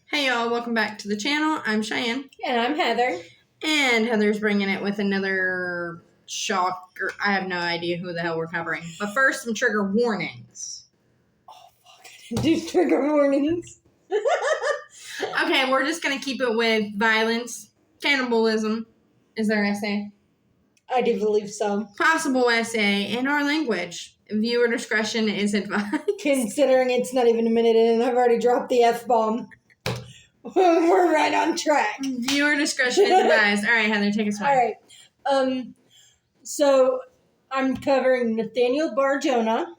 Hey y'all, welcome back to the channel. I'm Cheyenne. And I'm Heather. And Heather's bringing it with another shock. I have no idea who the hell we're covering. But first, some trigger warnings. Do trigger warnings. Okay, we're just going to keep it with violence, cannibalism. Is there essay? I do believe so. Possible essay, and our language. Viewer discretion is advised. Considering it's not even a minute in and I've already dropped the F-bomb. We're right on track. Viewer discretion is advised. All right, Heather, take us away. All right. So I'm covering Nathaniel Bar-Jonah.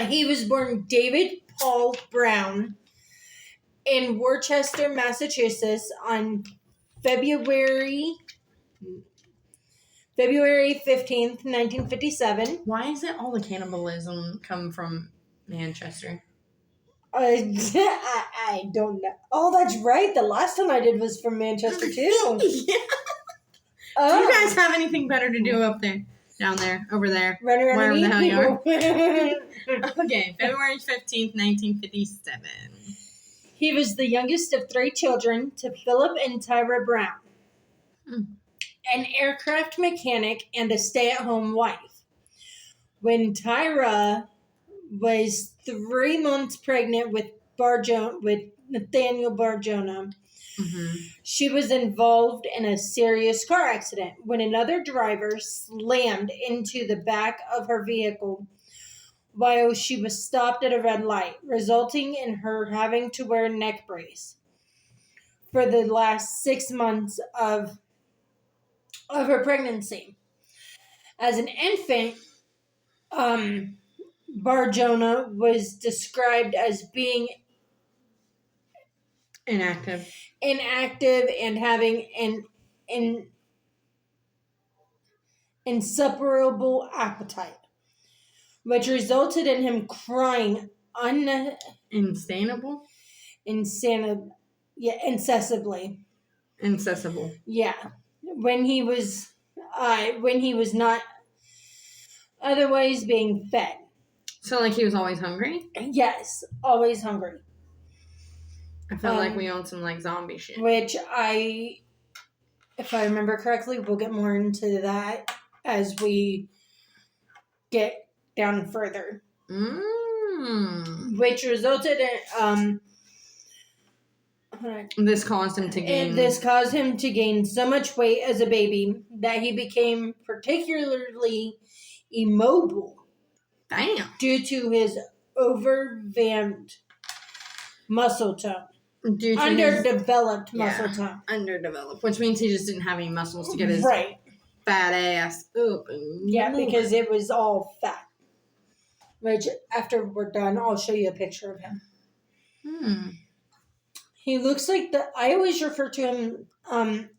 He was born David Paul Brown in Worcester, Massachusetts on February 15th, 1957. Why is it all the cannibalism come from Manchester? I don't know. Oh, that's right. The last time I did was from Manchester, too. Yeah. Do you guys have anything better to do up there? Down there? Over there? Run around wherever the hell you are. are. Okay, February 15th, 1957. He was the youngest of 3 children to Philip and Tyra Brown. An aircraft mechanic and a stay-at-home wife. When Tyra was 3 months pregnant with Nathaniel Bar-Jonah, she was involved in a serious car accident when another driver slammed into the back of her vehicle while she was stopped at a red light, resulting in her having to wear a neck brace for the last 6 months of her pregnancy. As an infant, Bar-Jonah was described as being inactive and having an insupportable appetite, which resulted in him crying Insanable? Incessantly. Incessible. Yeah. When he was not otherwise being fed. So, like, he was always hungry? Yes, always hungry. I felt like we owned some, like, zombie shit. Which if I remember correctly, we'll get more into that as we get down further. Which resulted in, This caused him to gain so much weight as a baby that he became particularly immobile. Damn. Due to his overvamped muscle tone. Underdeveloped muscle tone. Underdeveloped. Which means he just didn't have any muscles to get his fat ass up. Yeah, because it was all fat. Which, after we're done, I'll show you a picture of him. He looks like I always refer to him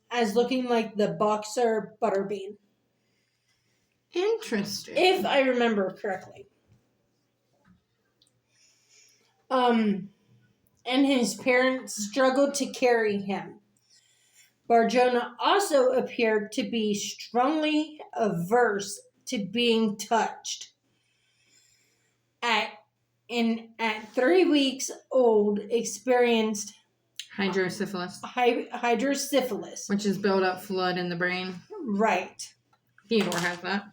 as looking like the boxer Butterbean. Interesting. If I remember correctly. And his parents struggled to carry him. Bar-Jonah also appeared to be strongly averse to being touched. At 3 weeks old, experienced hydrocephalus. Hydrocephalus. Which is build up fluid in the brain. Right. Theodore has that.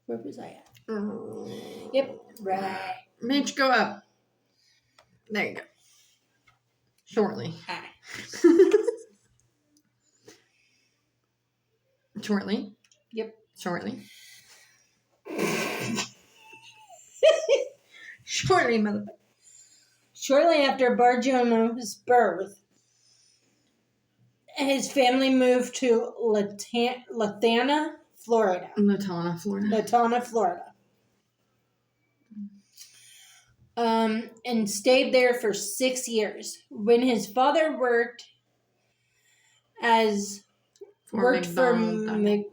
Where was I at? Yep. Right. Mitch, go up. There you go. Shortly. Shortly. Yep. Shortly. Shortly, motherfucker. Shortly after Bar-Jonah's birth, his family moved to Latana, Florida. And stayed there for 6 years. When his father worked for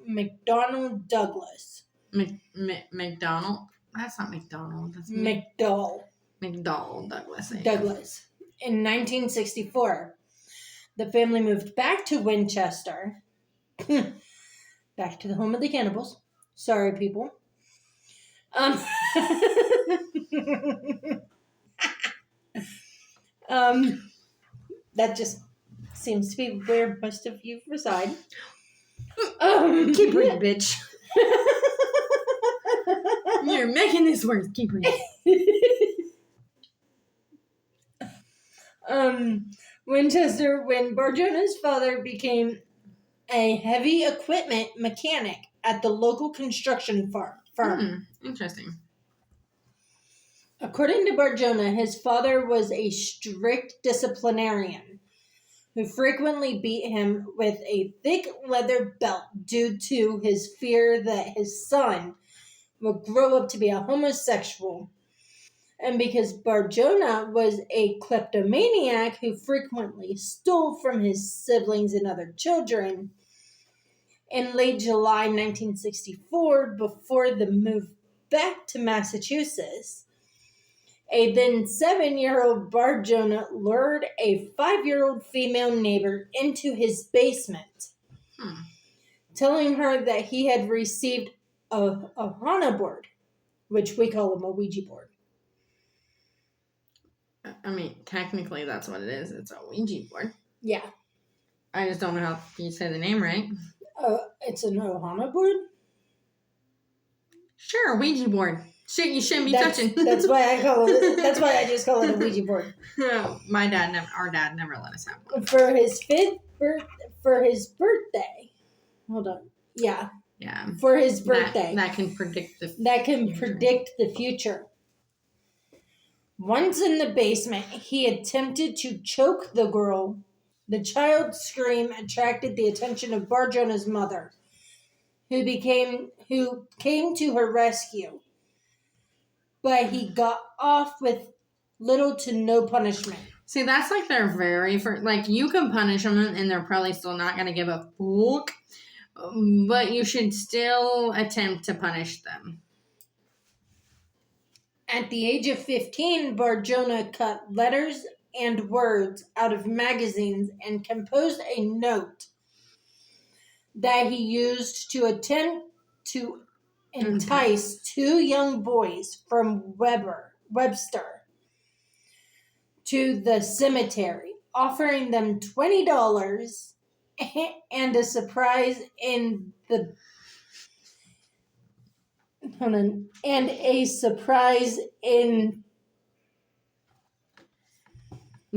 McDonnell Douglas. McDonald? That's not McDonald. That's McDowell Douglas. In 1964. The family moved back to Winchester. Back to the home of the cannibals. Sorry, people. Um, um, that just seems to be where most of you reside. Keep reading, bitch. You're making this worse. Keep reading. Winchester, when Barjona's father became a heavy equipment mechanic at the local construction firm. Interesting. According to Barjona, his father was a strict disciplinarian who frequently beat him with a thick leather belt due to his fear that his son would grow up to be a homosexual. And because Barjona was a kleptomaniac who frequently stole from his siblings and other children, in late July 1964, before the move back to Massachusetts, a then 7-year-old Barjona lured a 5-year-old female neighbor into his basement, telling her that he had received a Hana board, which we call a Ouija board. I mean, technically that's what it is. It's a Ouija board. Yeah. I just don't know how you say the name right. It's an Ohana board? Sure, Ouija board. Shit you shouldn't be touching. That's why I call it. That's why I just call it a Ouija board. Our dad never let us have one. For his birthday. Hold on. Yeah. Yeah. For his birthday. That can predict the future. Once in the basement, he attempted to choke the girl. The child's scream attracted the attention of Barjona's mother, who came to her rescue. But he got off with little to no punishment. See, that's like their very first, like, you can punish them and they're probably still not going to give a fuck, but you should still attempt to punish them. At the age of 15, Barjona cut letters and words out of magazines and composed a note that he used to attempt to entice 2 young boys from Webster to the cemetery, offering them $20 and a surprise in the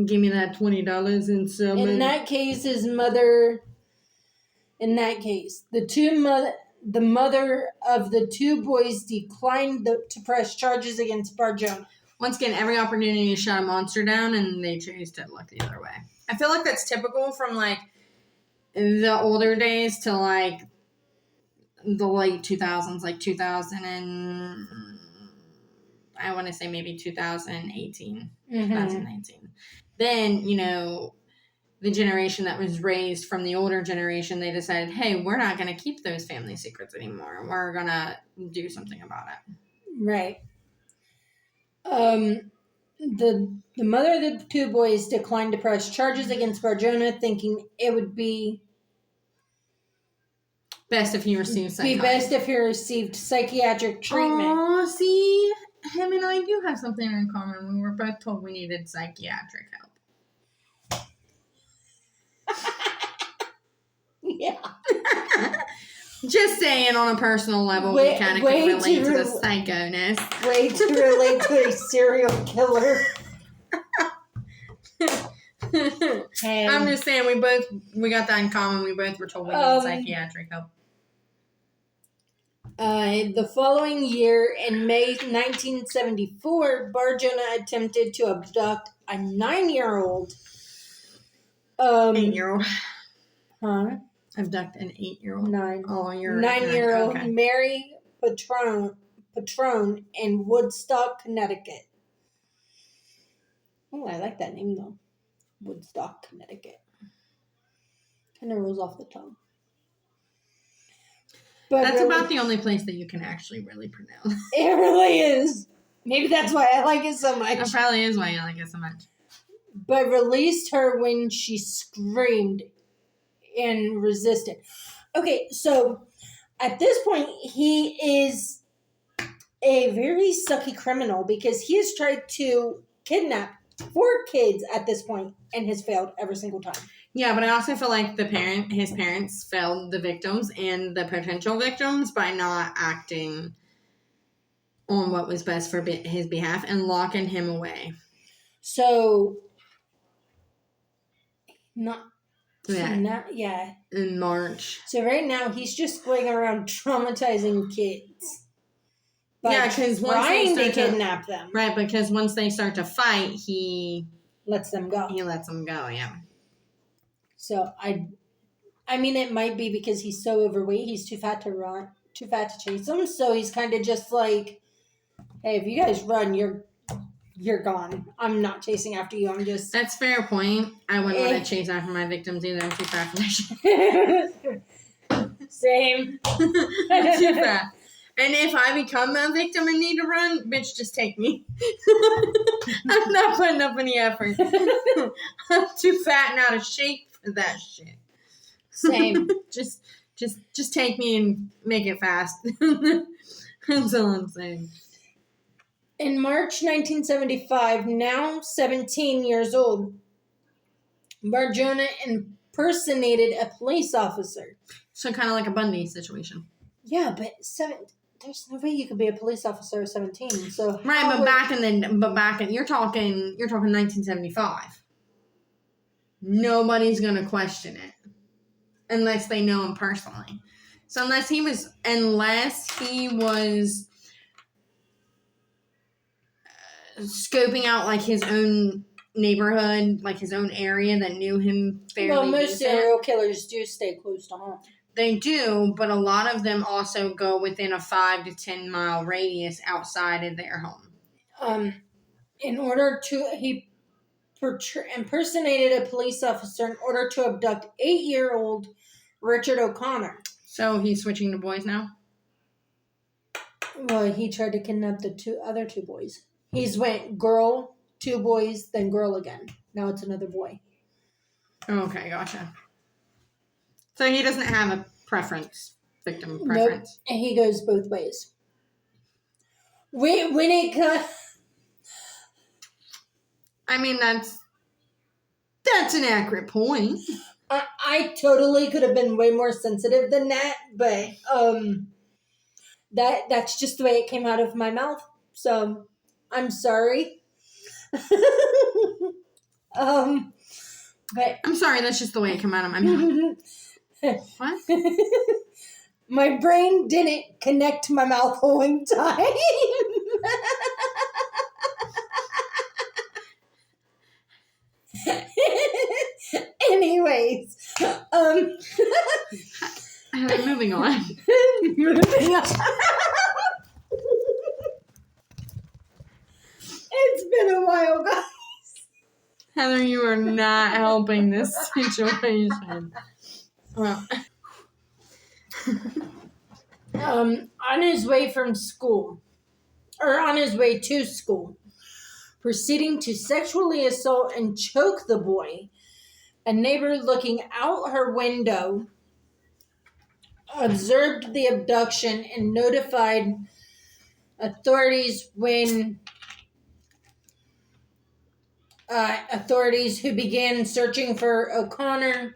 Give me that $20 and so. In that case, the mother of the 2 boys declined to press charges against Barjona. Once again, every opportunity to shut a monster down, and they choose to look the other way. I feel like that's typical from, like, the older days to, like, the late 2000s, like 2000 and I want to say maybe 2018, 2019. Then, the generation that was raised from the older generation, they decided, hey, we're not going to keep those family secrets anymore. We're going to do something about it. Right. The mother of the 2 boys declined to press charges against Barjona, thinking it would be best if he received psychiatric treatment. Oh, see, him and I do have something in common. We were both told we needed psychiatric help. Yeah. Just saying, on a personal level, we kind of can relate to the psychoness. Way to relate to a serial killer. I'm just saying, we got that in common. We both were told we needed psychiatric help. The following year, in May 1974, Barjona attempted to abduct a 9-year-old. 8-year-old. Huh? Abduct an 8-year-old? 9. Oh, you're 9-year-old okay. Mary Patrone in Woodstock, Connecticut. Oh, I like that name, though. Woodstock, Connecticut. Kind of rolls off the tongue. But that's about the only place that you can actually really pronounce. It really is. Maybe that's why I like it so much. That probably is why you like it so much. But released her when she screamed and resisted. Okay, so at this point, he is a very sucky criminal because he has tried to kidnap 4 kids at this point and has failed every single time. Yeah, but I also feel like his parents failed the victims and the potential victims by not acting on what was best for his behalf and locking him away. So, Yeah. In March. So right now he's just going around traumatizing kids. Yeah, because trying to kidnap them. Right, because once they start to fight, he lets them go. Yeah. So I mean, it might be because he's so overweight, he's too fat to run, too fat to chase them. So he's kind of just like, hey, if you guys run, you're gone. I'm not chasing after you. I'm just. That's a fair point. I wouldn't want to chase after my victims either. I'm too fat for that shit. Same. I'm too fat. And if I become a victim and need to run, bitch, just take me. I'm not putting up any effort. I'm too fat and out of shape for that shit. Same. just take me and make it fast. That's all I'm saying. In March 1975, now 17 years old, Barjona impersonated a police officer. So kind of like a Bundy situation. Yeah, but there's no way you could be a police officer at 17. So right, but back in you're talking 1975. Nobody's gonna question it unless they know him personally. So unless he was scoping out like his own neighborhood, like his own area that knew him fairly. Well, most serial killers do stay close to home. They do, but a lot of them also go within a 5 to 10 mile radius outside of their home. He impersonated a police officer in order to abduct 8-year-old Richard O'Connor. So he's switching to boys now? Well, he tried to kidnap the other two boys. He's went girl, 2 boys, then girl again. Now it's another boy. Okay, gotcha. So he doesn't have a victim preference. Nope. And he goes both ways. When it comes... I mean, that's an accurate point. I totally could have been way more sensitive than that, but that's just the way it came out of my mouth. So I'm sorry. But I'm sorry, that's just the way it came out of my mouth. What? My brain didn't connect my mouth hole in time. Anyways, moving on. It's been a while, guys. Heather, you are not helping this situation. Well, on his way to school, proceeding to sexually assault and choke the boy, a neighbor looking out her window observed the abduction and notified authorities who began searching for O'Connor.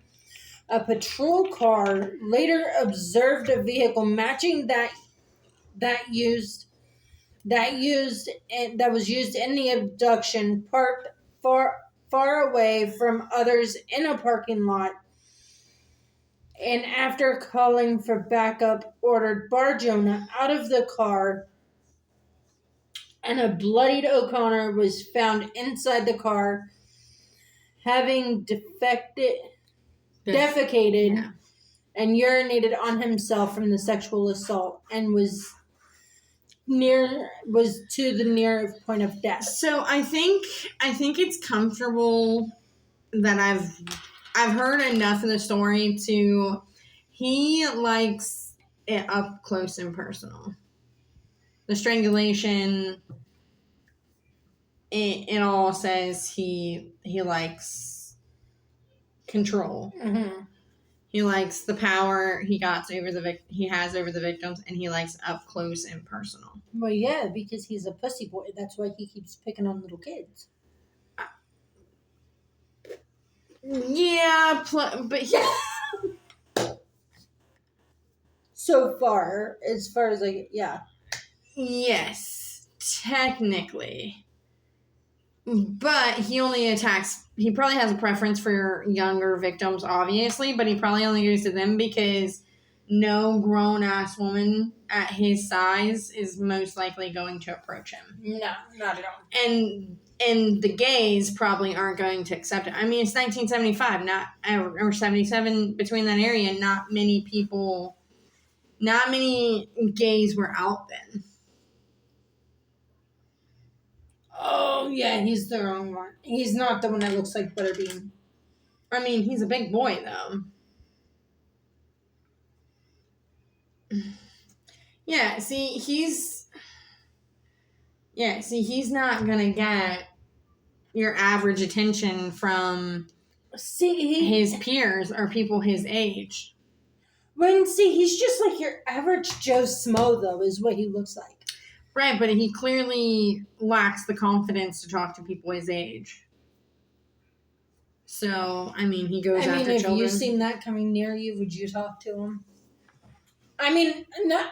A patrol car later observed a vehicle matching that was used in the abduction, parked far away from others in a parking lot. And after calling for backup, ordered Barjona out of the car. And a bloodied O'Connor was found inside the car, having defecated and urinated on himself from the sexual assault, and was to the near point of death. So I think it's comfortable that I've heard enough of the story he likes it up close and personal. The strangulation, it all says he likes control. Mm-hmm. He likes the power he got over he has over the victims, and he likes up close and personal. Well, yeah, because he's a pussy boy. That's why he keeps picking on little kids. Yeah, but so far as like, yeah. Yes, technically. But he only attacks, he probably has a preference for younger victims, obviously, but he probably only goes to them because no grown-ass woman at his size is most likely going to approach him. No, not at all. And the gays probably aren't going to accept it. I mean, it's 1975, or 77, between that area, not many gays were out then. Oh, yeah, he's the wrong one. He's not the one that looks like Butterbean. I mean, he's a big boy, though. Yeah, see, he's not gonna get your average attention from his peers or people his age. He's just like your average Joe Smo, though, is what he looks like. Right, but he clearly lacks the confidence to talk to people his age. So, I mean, he goes after children. If you seen that coming near you, would you talk to him? I mean, no,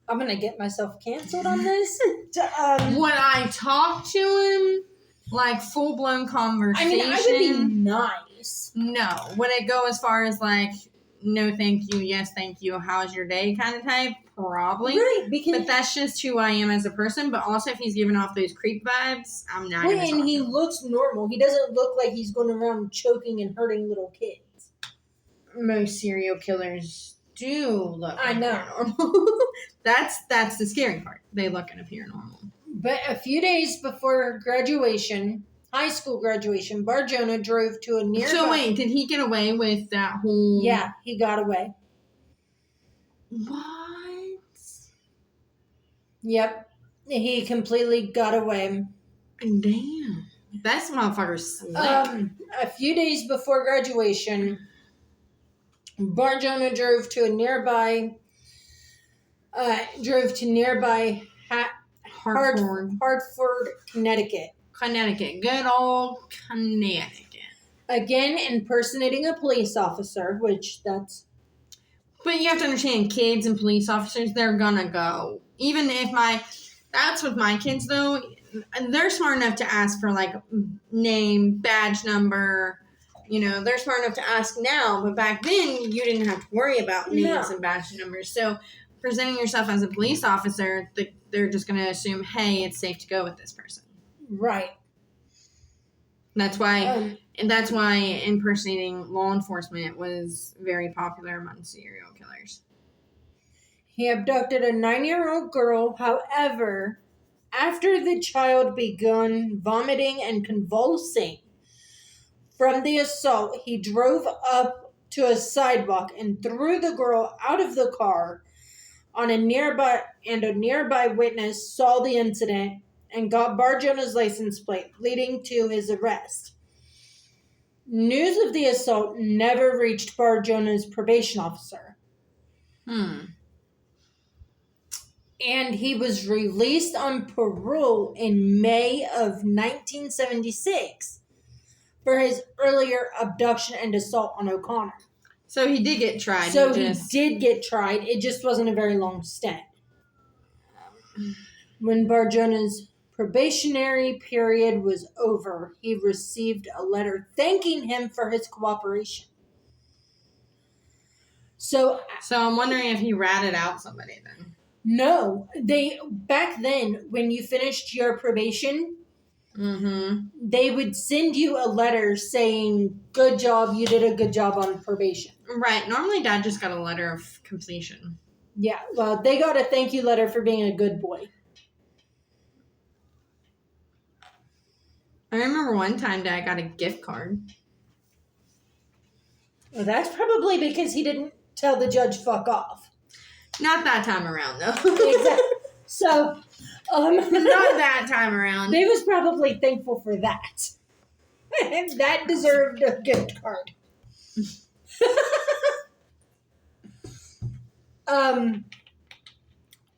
I'm going to get myself canceled on this. Would I talk to him? Like, full-blown conversation? I mean, I would be nice. No. Would it go as far as, like, no thank you, yes thank you, how's your day kind of type? Probably. Right, but that's just who I am as a person. But also, if he's giving off those creep vibes, I'm not going to talk and he to him. looks normal. He doesn't look like he's going around choking and hurting little kids. Most serial killers do look I know. normal. That's the scary part. They look and appear normal. But a few days before graduation, high school graduation, Barjona drove to a nearby... So wait, did he get away with that whole... Yeah, he got away. What? Yep. He completely got away. Damn. That's motherfucker's slick. A few days before graduation, Barjona drove to nearby Hartford, Connecticut. Good old Connecticut. Again, impersonating a police officer, which that's... But you have to understand, kids and police officers, they're gonna go. Even if that's with my kids, though, they're smart enough to ask for, like, name, badge number. You know, they're smart enough to ask now, but back then, you didn't have to worry about names and badge numbers. So, presenting yourself as a police officer, they're just going to assume, hey, it's safe to go with this person. Right. That's why impersonating law enforcement was very popular among serial killers. He abducted a 9-year-old girl. However, after the child began vomiting and convulsing from the assault, he drove up to a sidewalk and threw the girl out of the car. A nearby witness saw the incident and got Barjona's license plate, leading to his arrest. News of the assault never reached Barjona's probation officer. And he was released on parole in May of 1976 for his earlier abduction and assault on O'Connor. So he did get tried. He did get tried. It just wasn't a very long stint. When Barjona's probationary period was over, he received a letter thanking him for his cooperation. So I'm wondering if he ratted out somebody then. No, back then when you finished your probation, they would send you a letter saying, "Good job, you did a good job on probation." Right. Normally, Dad just got a letter of completion. Yeah. Well, they got a thank you letter for being a good boy. I remember one time Dad got a gift card. Well, that's probably because he didn't tell the judge fuck off. Not that time around, though. Exactly. So, not that time around. They was probably thankful for that. And that deserved a gift card.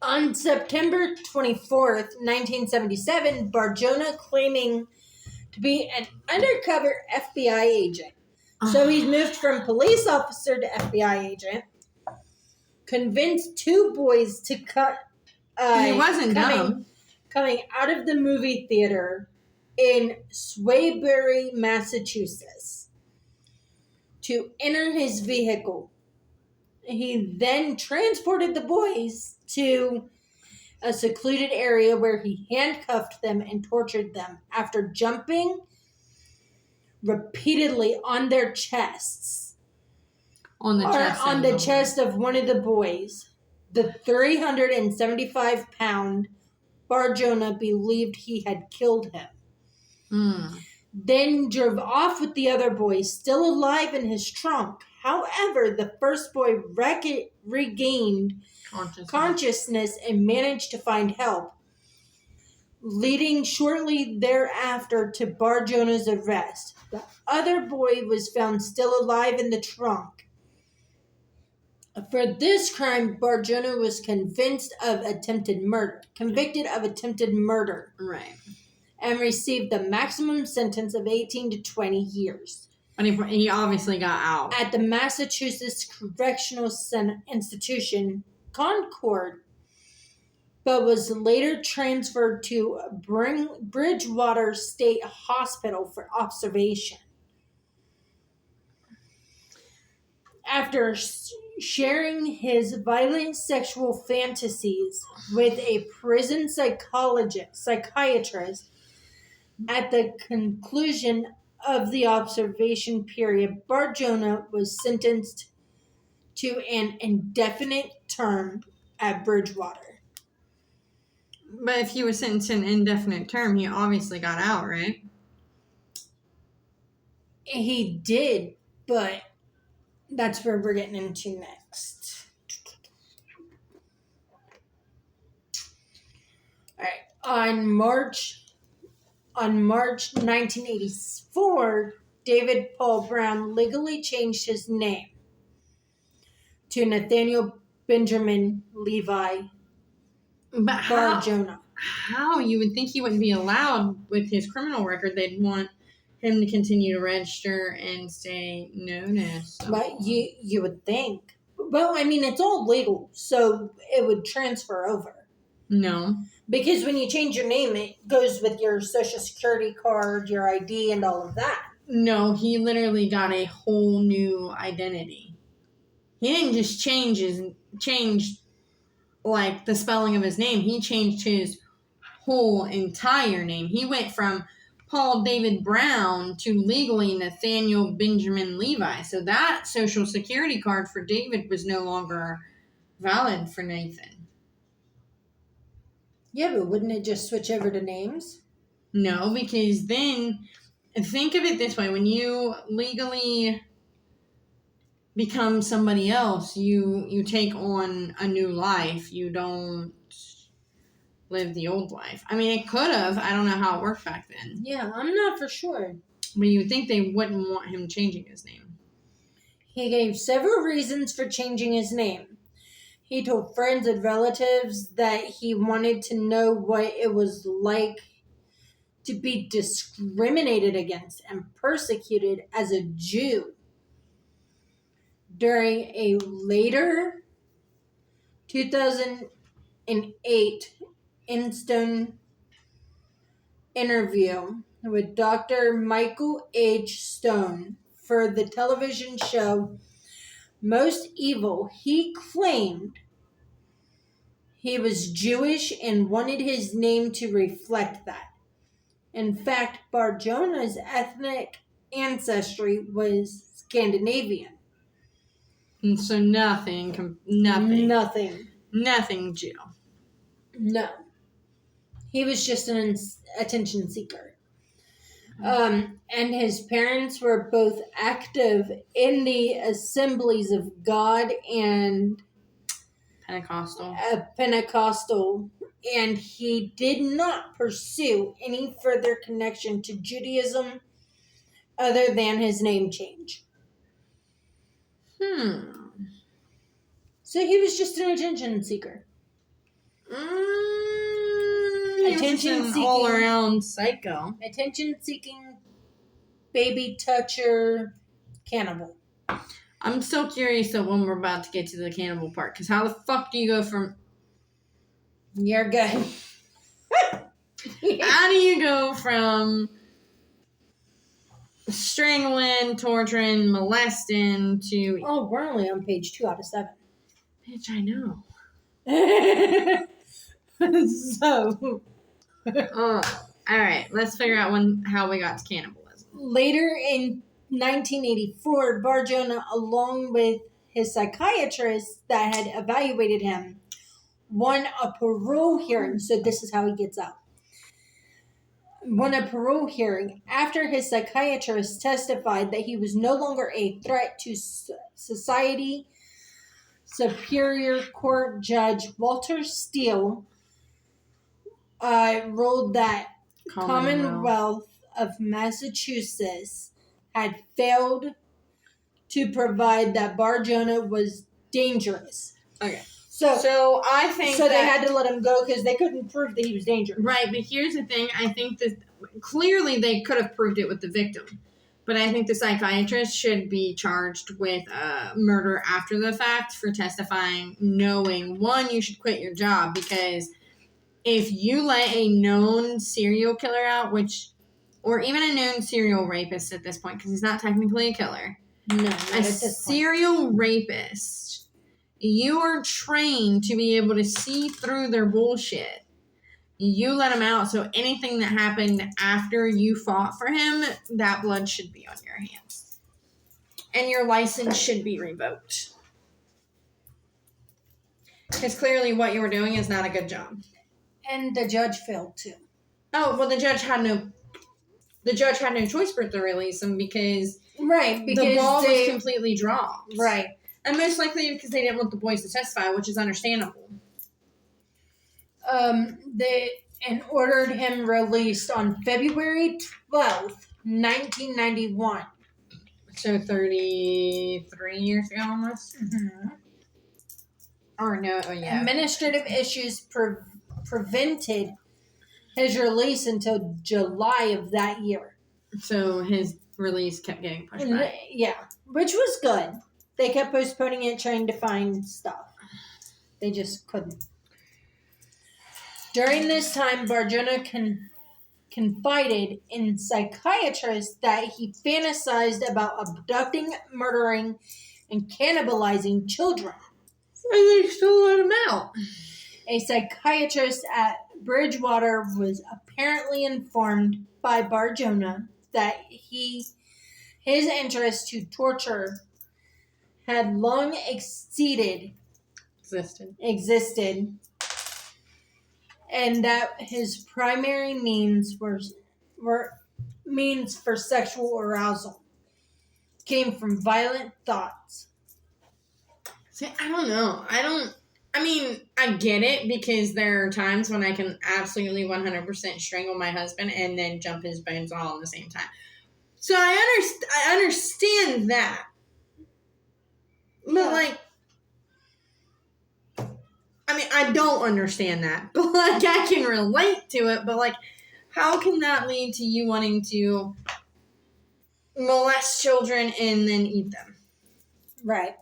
On September 24th, 1977, Barjona claiming to be an undercover FBI agent. So he's moved from police officer to FBI agent. Convinced two boys to cut. He wasn't dumb. Coming out of the movie theater in Swaybury, Massachusetts, to enter his vehicle. He then transported the boys to a secluded area where he handcuffed them and tortured them after jumping repeatedly on their chests. On the chest of one of the boys. The 375-pound Barjona believed he had killed him. Then drove off with the other boys, still alive in his trunk. However, the first boy regained consciousness and managed to find help, leading shortly thereafter to Barjona's arrest. The other boy was found still alive in the trunk. For this crime, Barjona was convicted of attempted murder. Right. And received the maximum sentence of 18 to 20 years. But he obviously got out. At the Massachusetts Correctional Institution, Concord, but was later transferred to Bridgewater State Hospital for observation. After sharing his violent sexual fantasies with a prison psychiatrist, at the conclusion of the observation period, Barjona was sentenced to an indefinite term at Bridgewater. But if he was sentenced to an indefinite term, he obviously got out, right? He did, but that's where we're getting into next. All right. On March 1984, David Paul Brown legally changed his name to Nathaniel Benjamin Levi Barjona. How? You would think he wouldn't be allowed with his criminal record. They'd want him to continue to register and stay known as someone. But you would think. Well, I mean, it's all legal, so it would transfer over. No. Because when you change your name, it goes with your social security card, your ID, and all of that. No, he literally got a whole new identity. He didn't just change like the spelling of his name. He changed his whole entire name. He went from Paul David Brown to legally Nathaniel Benjamin Levi. So that social security card for David was no longer valid for Nathan. Yeah, but wouldn't it just switch over to names? No, because then, think of it this way. When you legally become somebody else, you take on a new life. You don't live the old life. I mean, it could have. I don't know how it worked back then. Yeah, I'm not for sure. But you would think they wouldn't want him changing his name. He gave several reasons for changing his name. He told friends and relatives that he wanted to know what it was like to be discriminated against and persecuted as a Jew. During a later 2008 InStone interview with Dr. Michael H. Stone for the television show Most Evil, he claimed he was Jewish and wanted his name to reflect that. In fact, Barjona's ethnic ancestry was Scandinavian. And so nothing Jew. No. He was just an attention seeker. And his parents were both active in the Assemblies of God and Pentecostal, and he did not pursue any further connection to Judaism other than his name change. So he was just an attention seeker. Attention-seeking, all-around psycho. Attention-seeking, baby toucher, cannibal. I'm so curious that when we're about to get to the cannibal part, because how the fuck do you go from... You're good. How do you go from strangling, torturing, molesting to... Oh, we're only on page 2 out of 7. Bitch, I know. So... Alright, let's figure out how we got to cannibalism. Later in 1984, Barjona, along with his psychiatrist that had evaluated him, won a parole hearing. So this is how he gets out. Won a parole hearing after his psychiatrist testified that he was no longer a threat to society. Superior Court Judge Walter Steele ruled that Commonwealth of Massachusetts had failed to provide that Barjona was dangerous. Okay. So I think they had to let him go because they couldn't prove that he was dangerous. Right, but here's the thing. I think that clearly they could have proved it with the victim. But I think the psychiatrist should be charged with murder after the fact for testifying, knowing, one, you should quit your job because if you let a known serial killer out, or even a known serial rapist at this point, because he's not technically a killer. No, not at this point. Serial rapist, you are trained to be able to see through their bullshit. You let him out, so anything that happened after you fought for him, that blood should be on your hands. And your license should be revoked. Because clearly what you were doing is not a good job. And the judge failed too. Oh, well, the judge had no choice but to release him because the ball was completely dropped. Right. And most likely because they didn't want the boys to testify, which is understandable. They ordered him released on February 12th, 1991. So 33 years ago almost? Mm-hmm. Or no, oh yeah. Administrative issues prevented his release until July of that year. So his release kept getting pushed back. Yeah, which was good. They kept postponing it, trying to find stuff. They just couldn't. During this time, Barjona confided in psychiatrists that he fantasized about abducting, murdering, and cannibalizing children. So they still let him out. A psychiatrist at Bridgewater was apparently informed by Barjona that his interest to torture had long existed, and that his primary means were means for sexual arousal came from violent thoughts. See, I don't know. I mean, I get it because there are times when I can absolutely 100% strangle my husband and then jump his bones all at the same time. So I understand that. But, I mean, I don't understand that. But, I can relate to it. But, how can that lead to you wanting to molest children and then eat them? Right.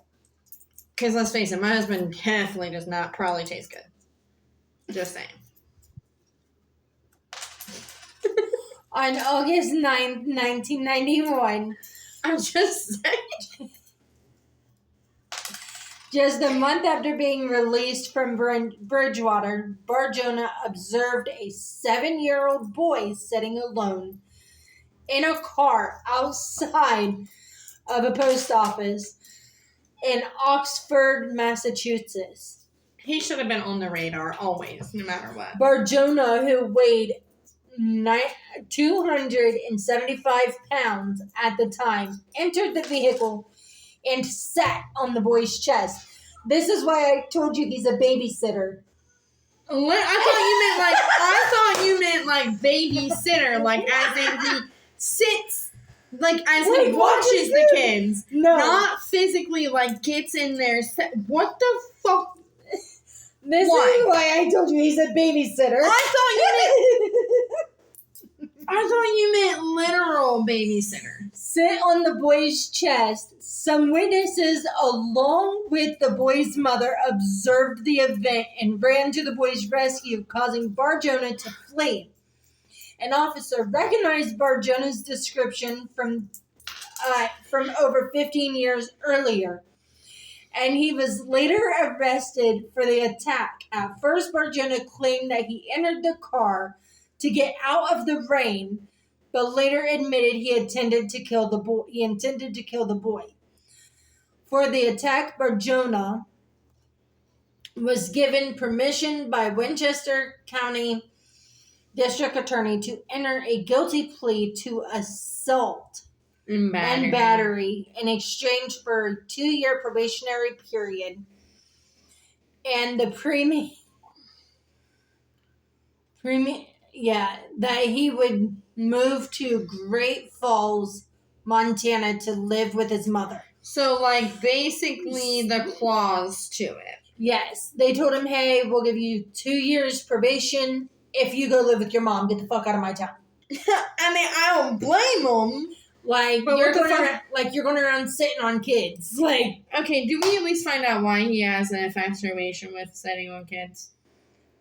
Because let's face it, my husband definitely does not probably taste good. Just saying. On August 9th, 1991. I'm just saying. Just a month after being released from Bridgewater, Barjona observed a 7-year-old boy sitting alone in a car outside of a post office in Oxford, Massachusetts. He should have been on the radar always, no matter what. Barjona, who weighed 275 pounds at the time, entered the vehicle and sat on the boy's chest. This is why I told you he's a babysitter. What? I thought you meant babysitter, as in he sits Like, as Like, he what watches is the this? kids. No. Not physically, like, gets in there. What the fuck? This Why? is why I told you he's a babysitter. I thought you meant literal babysitter. Sit on the boy's chest. Some witnesses, along with the boy's mother, observed the event and ran to the boy's rescue, causing Bar-Jonah to flee. An officer recognized Bar-Jonah's description from over 15 years earlier, and he was later arrested for the attack. At first, Bar-Jonah claimed that he entered the car to get out of the rain, but later admitted he intended to kill the boy. For the attack, Bar-Jonah was given permission by Winchester County District Attorney to enter a guilty plea to assault and battery in exchange for a 2-year probationary period, and the that he would move to Great Falls, Montana to live with his mother. So, like, basically the clause to it. Yes, they told him, hey, we'll give you 2 years probation if you go live with your mom. Get the fuck out of my town. I mean, I don't blame them. Like, you're going around sitting on kids. Like, okay, do we at least find out why he has an infatuation with sitting on kids?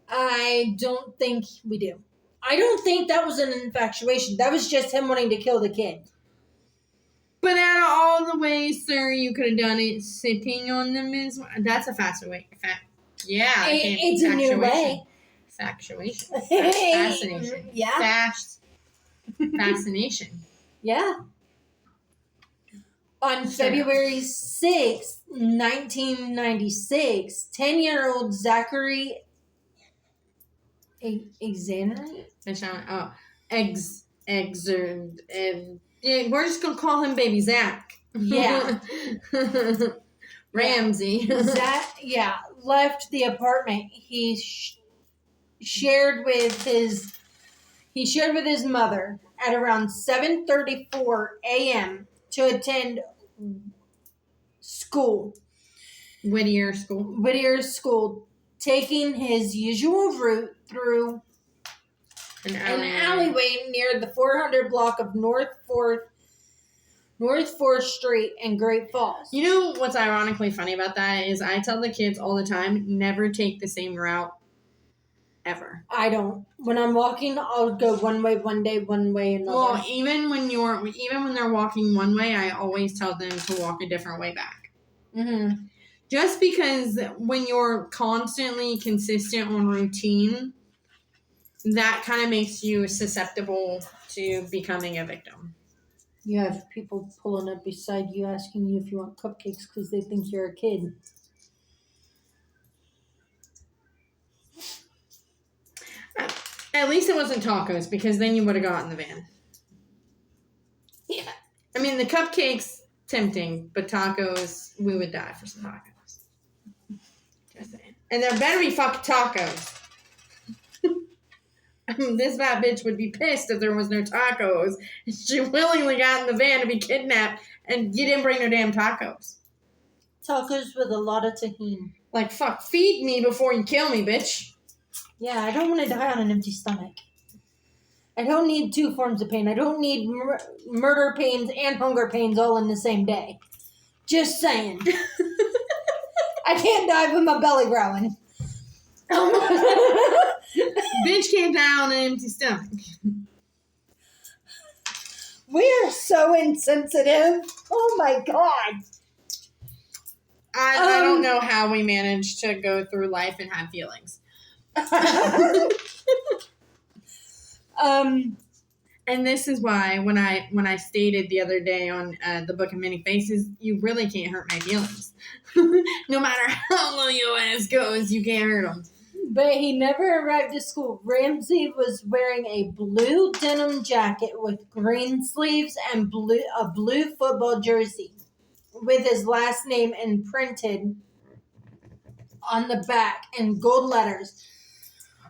I don't think we do. I don't think that was an infatuation. That was just him wanting to kill the kid. But out of all the ways, sir, you could have done it sitting on them is that's a faster way. Yeah, it's a new way. Factuation. Fascination. Yeah. Fascination. Yeah. On February 6th, 1996, 10-year-old Zachary Exaner? We're just gonna call him Baby Zach. Yeah. Ramsey. Zach, left the apartment. He shared with his mother at around 7:34 a.m. to attend school. Whittier School, taking his usual route through an alleyway near the 400 block of North 4th Street in Great Falls. You know what's ironically funny about that is I tell the kids all the time, never take the same route ever. I don't. When I'm walking, I'll go one way one day, one way another. Well, even when they're walking one way, I always tell them to walk a different way back. Mm-hmm. Just because when you're constantly consistent on routine, that kind of makes you susceptible to becoming a victim. You have people pulling up beside you asking you if you want cupcakes because they think you're a kid. At least it wasn't tacos, because then you would have gotten the van. Yeah. I mean, the cupcakes, tempting, but tacos, we would die for some tacos. Just saying. And there better be fucking tacos. I mean, this fat bitch would be pissed if there was no tacos. She willingly got in the van to be kidnapped, and you didn't bring no damn tacos. Tacos with a lot of tahini. Like, fuck, feed me before you kill me, bitch. Yeah, I don't want to die on an empty stomach. I don't need 2 forms of pain. I don't need murder pains and hunger pains all in the same day. Just saying. I can't die with my belly growling. Bitch can't die on an empty stomach. We're so insensitive. Oh my god. I don't know how we manage to go through life and have feelings. And this is why when I stated the other day on the Book of Many Faces, you really can't hurt my feelings. No matter how low your ass goes, you can't hurt them. But he never arrived at school. Ramsey was wearing a blue denim jacket with green sleeves and a blue football jersey with his last name imprinted on the back in gold letters,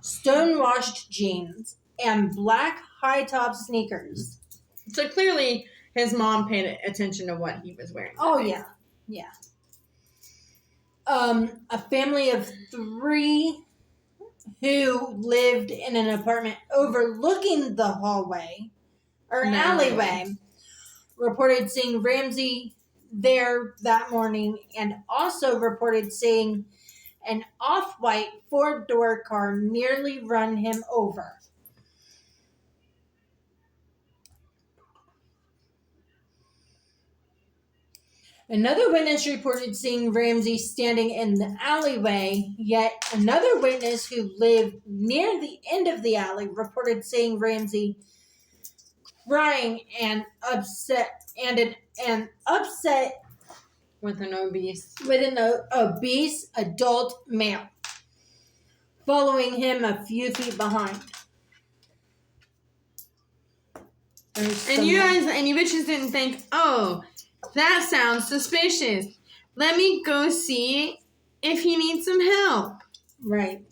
stonewashed jeans, and black high-top sneakers. So clearly, his mom paid attention to what he was wearing. Oh, yeah. Yeah. A family of 3 who lived in an apartment overlooking the hallway or alleyway reported seeing Ramsey there that morning, and also reported seeing an off-white 4-door car nearly run him over. Another witness reported seeing Ramsey standing in the alleyway, yet another witness who lived near the end of the alley reported seeing Ramsey crying and upset with an obese adult male following him a few feet behind. And you bitches didn't think, oh, that sounds suspicious. Let me go see if he needs some help. Right.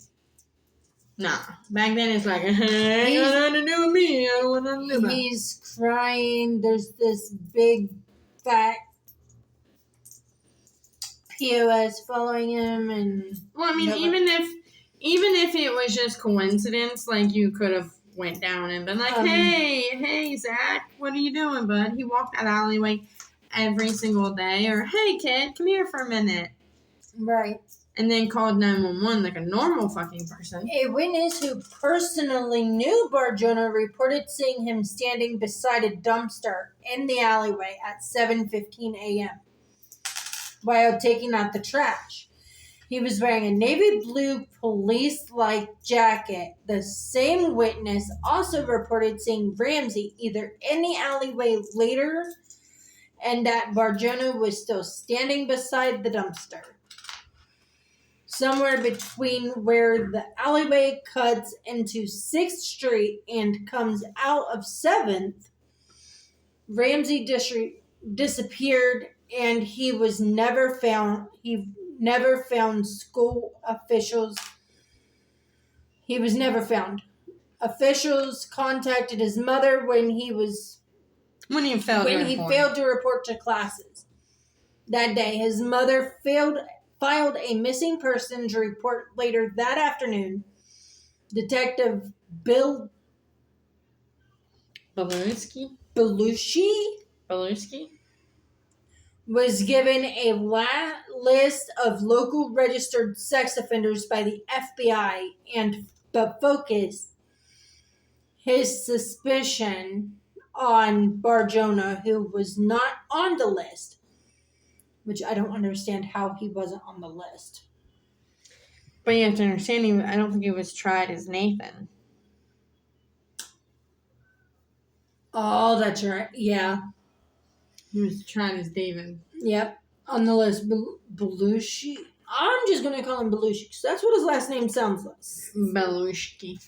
Nah. Back then it's like, hey, got nothing to do with me. I don't want nothing to do with it. He's crying. There's this big fat POS following him, and well, I mean, even if it was just coincidence, like you could have went down and been like, hey, Zach, what are you doing, bud? He walked that alleyway every single day, or hey, kid, come here for a minute, right? And then called 911 like a normal fucking person. A witness who personally knew Barjona reported seeing him standing beside a dumpster in the alleyway at 7:15 a.m. while taking out the trash. He was wearing a navy blue police-like jacket. The same witness also reported seeing Ramsey either in the alleyway later, and that Barjona was still standing beside the dumpster. Somewhere between where the alleyway cuts into 6th Street and comes out of 7th, Ramsey disappeared, and he was never found. He never found school officials. He was never found. Officials contacted his mother when he failed to report to classes. That day, his mother filed a missing persons report later that afternoon. Detective Bill Belushi was given a list of local registered sex offenders by the FBI but focused his suspicion on Barjona, who was not on the list, which I don't understand how he wasn't on the list. But you have to understand, I don't think he was tried as Nathan. Oh, that's right. Yeah. He was tried as David. Yep. On the list. Belushi. I'm just going to call him Belushi because that's what his last name sounds like. Belushi.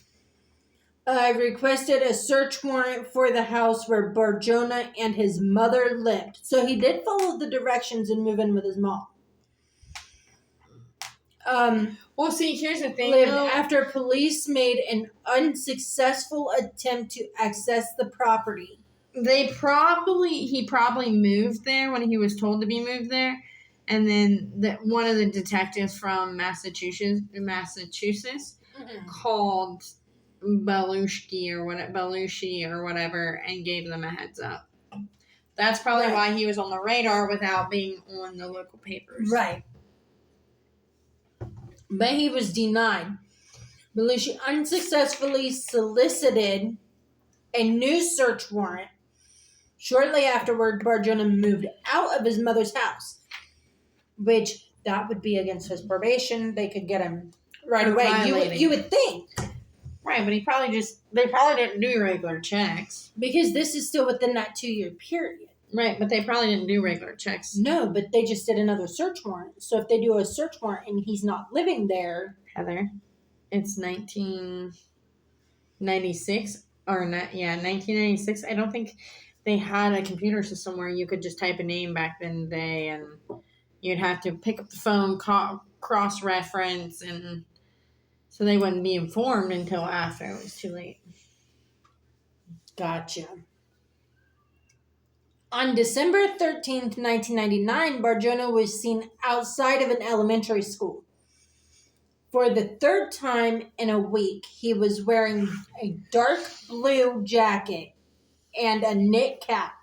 I requested a search warrant for the house where Barjona and his mother lived. So he did follow the directions and move in with his mom. Well, see, here's the thing. After police made an unsuccessful attempt to access the property. He probably moved there when he was told to be moved there, and then one of the detectives from Massachusetts called Belushi or whatever and gave them a heads up. That's probably why he was on the radar without being on the local papers. Right. But he was denied. Belushi unsuccessfully solicited a new search warrant. Shortly afterward, Barjona moved out of his mother's house, which that would be against his probation. They could get him right away. You would think. Right, but they probably didn't do regular checks. Because this is still within that 2-year period. Right, but they probably didn't do regular checks. No, but they just did another search warrant. So if they do a search warrant and he's not living there. Heather, it's 1996 or not? Yeah, 1996. I don't think they had a computer system where you could just type a name back in the day, and you'd have to pick up the phone, cross-reference, and so they wouldn't be informed until after it was too late. Gotcha. On December 13th, 1999, Barjona was seen outside of an elementary school. For the third time in a week, he was wearing a dark blue jacket and a knit cap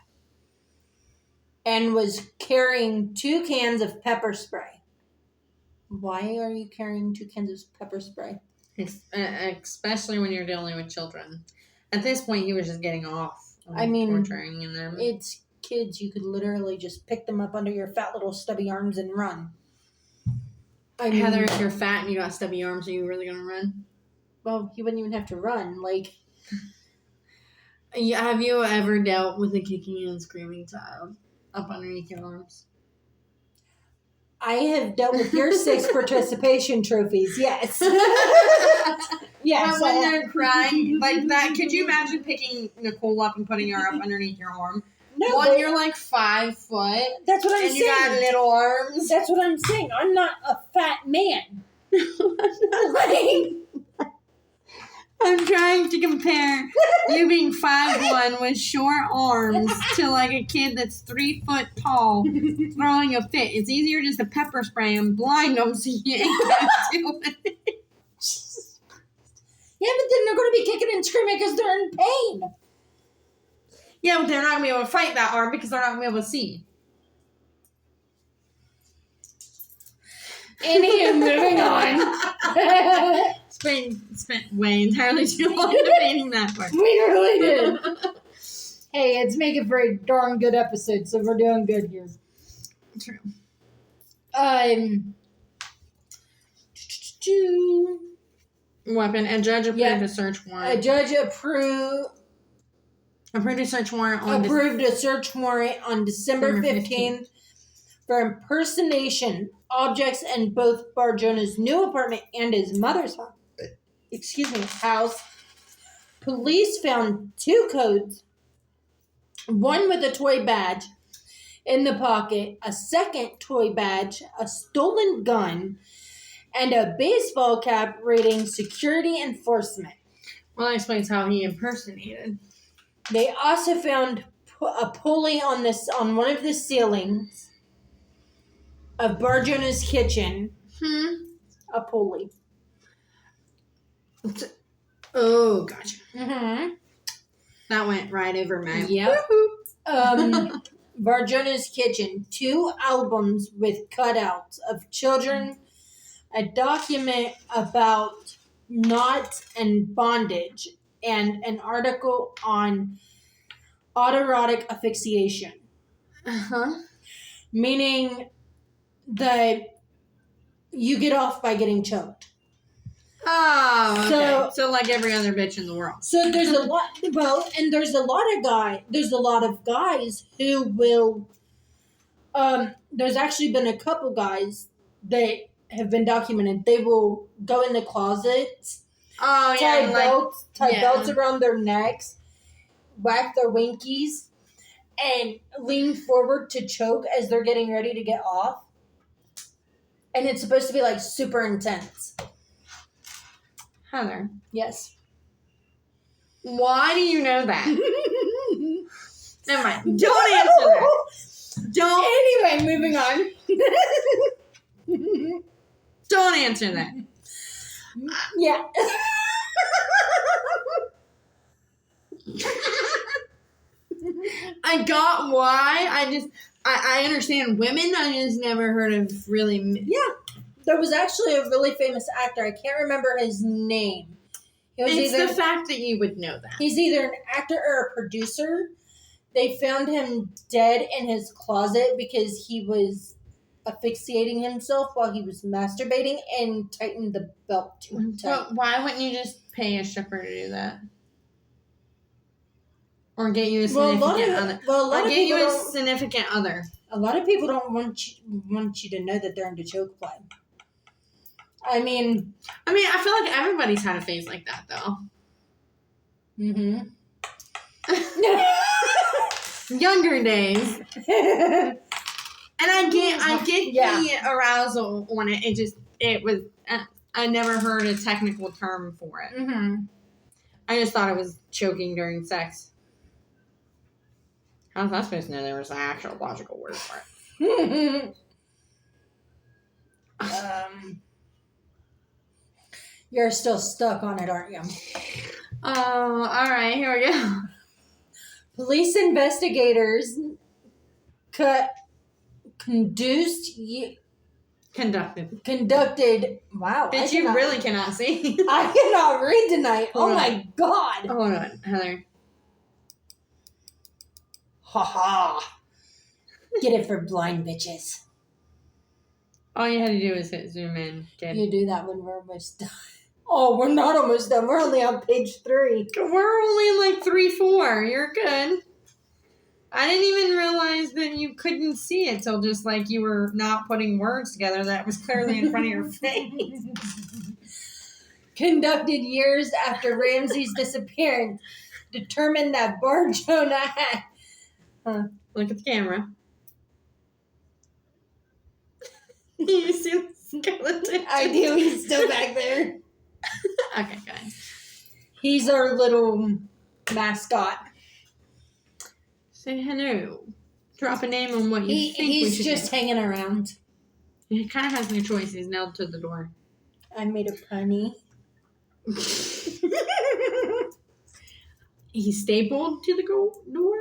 and was carrying 2 cans of pepper spray. Why are you carrying 2 cans of pepper spray? Especially when you're dealing with children. At this point, he was just getting off. I mean, torturing them. It's kids. You could literally just pick them up under your fat little stubby arms and run. Heather, if you're fat and you got stubby arms, are you really gonna run? Well, he wouldn't even have to run. Like, have you ever dealt with a kicking and screaming child up underneath your arms? I have dealt with your 6 participation trophies. Yes. Yes. But when they're crying like that, could you imagine picking Nicole up and putting her up underneath your arm? No, One, you're like 5 foot. That's what I'm saying. And you got little arms. That's what I'm saying. I'm not a fat man. Like, I'm trying to compare you being 5'1" with short arms to like a kid that's 3 foot tall throwing a fit. It's easier just to pepper spray and blind them so you ain't got to do it. Yeah, but then they're going to be kicking and screaming because they're in pain. Yeah, but they're not going to be able to fight that arm because they're not going to be able to see. Anywho, moving on. Spent way entirely too long debating that part. We really did. Hey, it's making for a darn good episode, so we're doing good here. True. Weapon. A judge approved a search warrant. A judge approved a search warrant on December 15th for impersonation objects in both Barjona's new apartment and his mother's house. Police found 2 codes, one with a toy badge in the pocket, a second toy badge, a stolen gun, and a baseball cap reading security enforcement. Well, that explains how he impersonated. They also found a pulley on one of the ceilings of Barjona's kitchen. A pulley. Oh, gotcha. Mm-hmm. That went right over my... Yep. Barjona's kitchen. 2 albums with cutouts of children. A document about knots and bondage. And an article on autoerotic asphyxiation. Uh-huh. Meaning that you get off by getting choked. Oh, okay. So like every other bitch in the world. So there's a lot, and there's a lot of guys who will, there's actually been a couple guys that have been documented. They will go in the closets, tie belts around their necks, whack their winkies, and lean forward to choke as they're getting ready to get off. And it's supposed to be like super intense. Heather. Yes. Why do you know that? Never mind. Don't answer that. Don't. Anyway, moving on. Don't answer that. Yeah. I got why. I understand women. I just never heard of really. Yeah. There was actually a really famous actor. I can't remember his name. It's the fact that you would know that. He's either an actor or a producer. They found him dead in his closet because he was asphyxiating himself while he was masturbating and tightened the belt too tight. But why wouldn't you just pay a stripper to do that? Or get you a significant other. Or get you a significant other. A lot of people don't want you to know that they're into choke play. I mean, I feel like everybody's had a phase like that, though. Mm-hmm. Younger days. And I get the arousal on it. It was, I never heard a technical term for it. Mm-hmm. I just thought it was choking during sex. How's I supposed to know there was an actual logical word for it? You're still stuck on it, aren't you? Oh, all right. Here we go. Police investigators conducted. Wow. Bitch, you really cannot see. I cannot read tonight. Hold on. My God. Hold on, Heather. Ha ha. Get it for blind bitches. All you had to do is hit zoom in, kid. You do that when we're almost done. Oh, we're not almost done. We're only on page 3. We're only in like 3-4. You're good. I didn't even realize that you couldn't see it till just like you were not putting words together that was clearly in front of your face. Conducted years after Ramsey's disappearance, determined that Bar Jonah had... Look at the camera. You see the skeleton? I do. He's still back there. Okay, good. He's our little mascot. Say hello. Drop a name on what you think He's we should just do. hanging around. He kind of has no choice. He's nailed to the door. I made a punny. He's stapled to the door?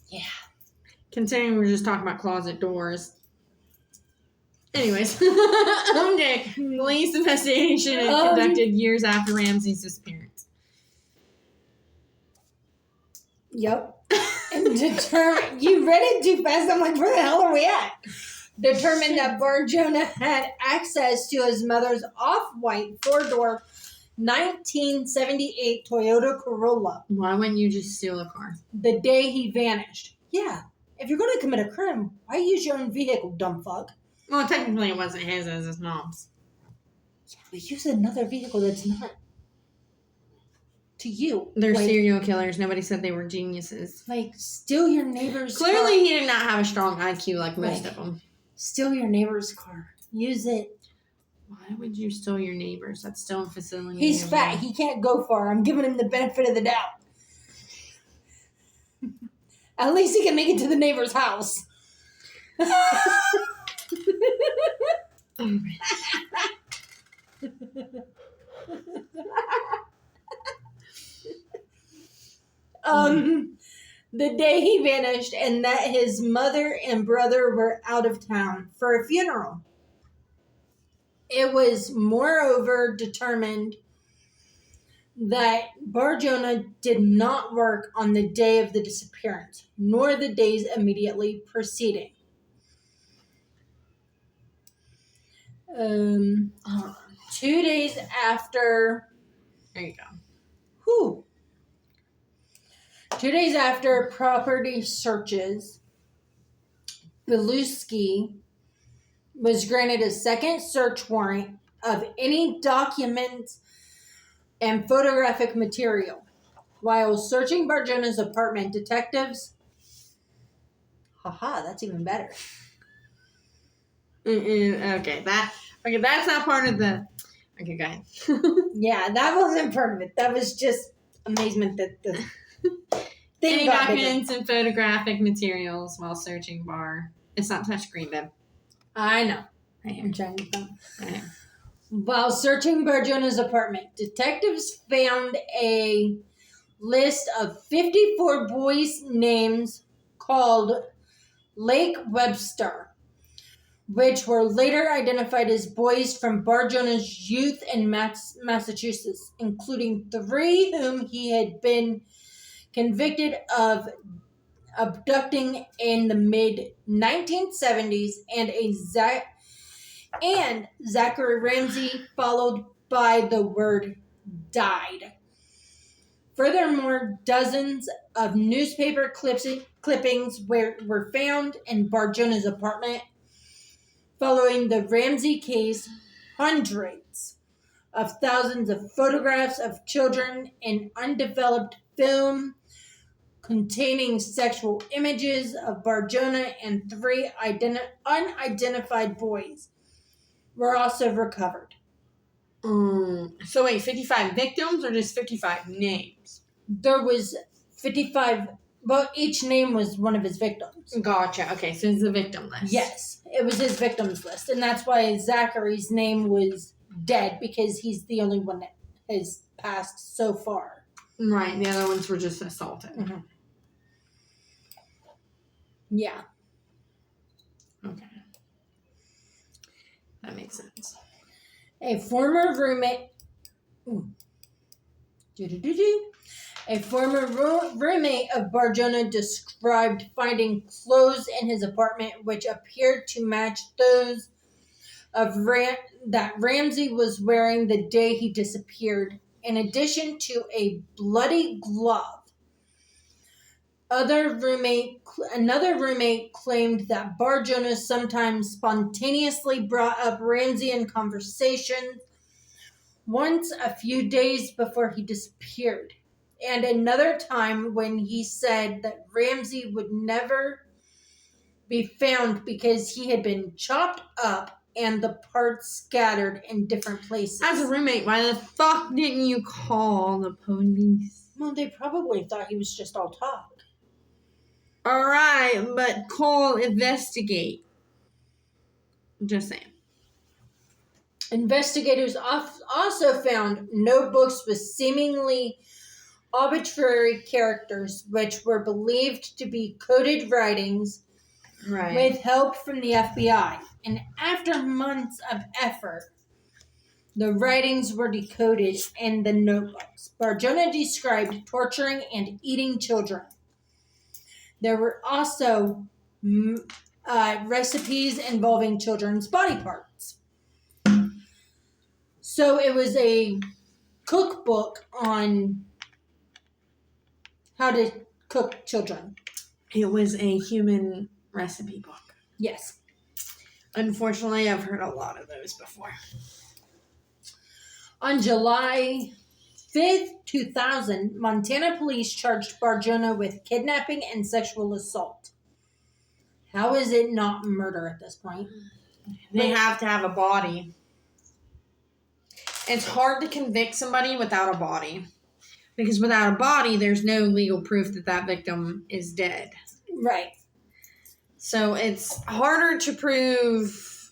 Yeah. Considering we're just talking about closet doors. Anyways. Okay. Police investigation is conducted years after Ramsey's disappearance. Yep. And you read it too fast. I'm like, where the hell are we at? Determined that Bar Jonah had access to his mother's off-white 4-door 1978 Toyota Corolla Why wouldn't you just steal a car? the day he vanished. Yeah. If you're going to commit a crime, why use your own vehicle, dumb fuck? Well, technically it wasn't his, it was his mom's. Yeah, but use another vehicle that's not to you. They're like, serial killers. Nobody said they were geniuses. Like, steal your neighbor's car. Clearly he did not have a strong IQ like most Right. of them. Steal your neighbor's car. Use it. Why would you steal your neighbors? That's still a facility. He's fat. He can't go far. I'm giving him the benefit of the doubt. At least he can make it to the neighbor's house. The day he vanished and that his mother and brother were out of town for a funeral. It was moreover determined that Bar Jonah did not work on the day of the disappearance, nor the days immediately preceding. 2 days after... There you go. Whew. 2 days after property searches, Belusky was granted a second search warrant of any documents and photographic material. While searching Bar Jonah's apartment, detectives... Haha, that's even better. Okay, that's not part of the... Okay, go ahead. Yeah, that wasn't part of it. That was just amazement that the thing Any got bigger. documents and photographic materials while searching bar. It's not touchscreen, babe. I know. Right I'm trying to think. here. While searching Bar Jonah's apartment, detectives found a list of 54 boys' names called Lake Webster, which were later identified as boys from Bar Jonah's youth in Massachusetts, including 3 whom he had been convicted of abducting in the mid-1970s, and Zachary Ramsey, followed by the word died. Furthermore, dozens of newspaper clippings were found in Bar Jonah's apartment. Following the Ramsey case, hundreds of thousands of photographs of children and undeveloped film containing sexual images of Bar Jonah and 3 unidentified boys were also recovered. So wait, 55 victims or just 55 names? There was 55. Well, each name was one of his victims. Gotcha. Okay, so it's the victim list. Yes, it was his victims list, and that's why Zachary's name was dead, because he's the only one that has passed so far. Right. The other ones were just assaulted. Mm-hmm. Yeah. Okay. That makes sense. A former roommate. A former roommate of Barjona described finding clothes in his apartment which appeared to match those of that Ramsey was wearing the day he disappeared, in addition to a bloody glove. Another roommate claimed that Barjona sometimes spontaneously brought up Ramsey in conversation, once a few days before he disappeared, and another time when he said that Ramsey would never be found because he had been chopped up and the parts scattered in different places. As a roommate, why the fuck didn't you call the police? Well, they probably thought he was just all talk. Alright, but call, investigate. Just saying. Investigators also found notebooks with seemingly arbitrary characters, which were believed to be coded writings with help from the FBI. And after months of effort, the writings were decoded in the notebooks. Barjona described torturing and eating children. There were also recipes involving children's body parts. So it was a cookbook on how to cook children. It was a human recipe book. Yes. Unfortunately, I've heard a lot of those before. On July 5th, 2000, Montana police charged Barjona with kidnapping and sexual assault. How is it not murder at this point? They have to have a body. It's hard to convict somebody without a body. Because without a body, there's no legal proof that that victim is dead. Right. So it's harder to prove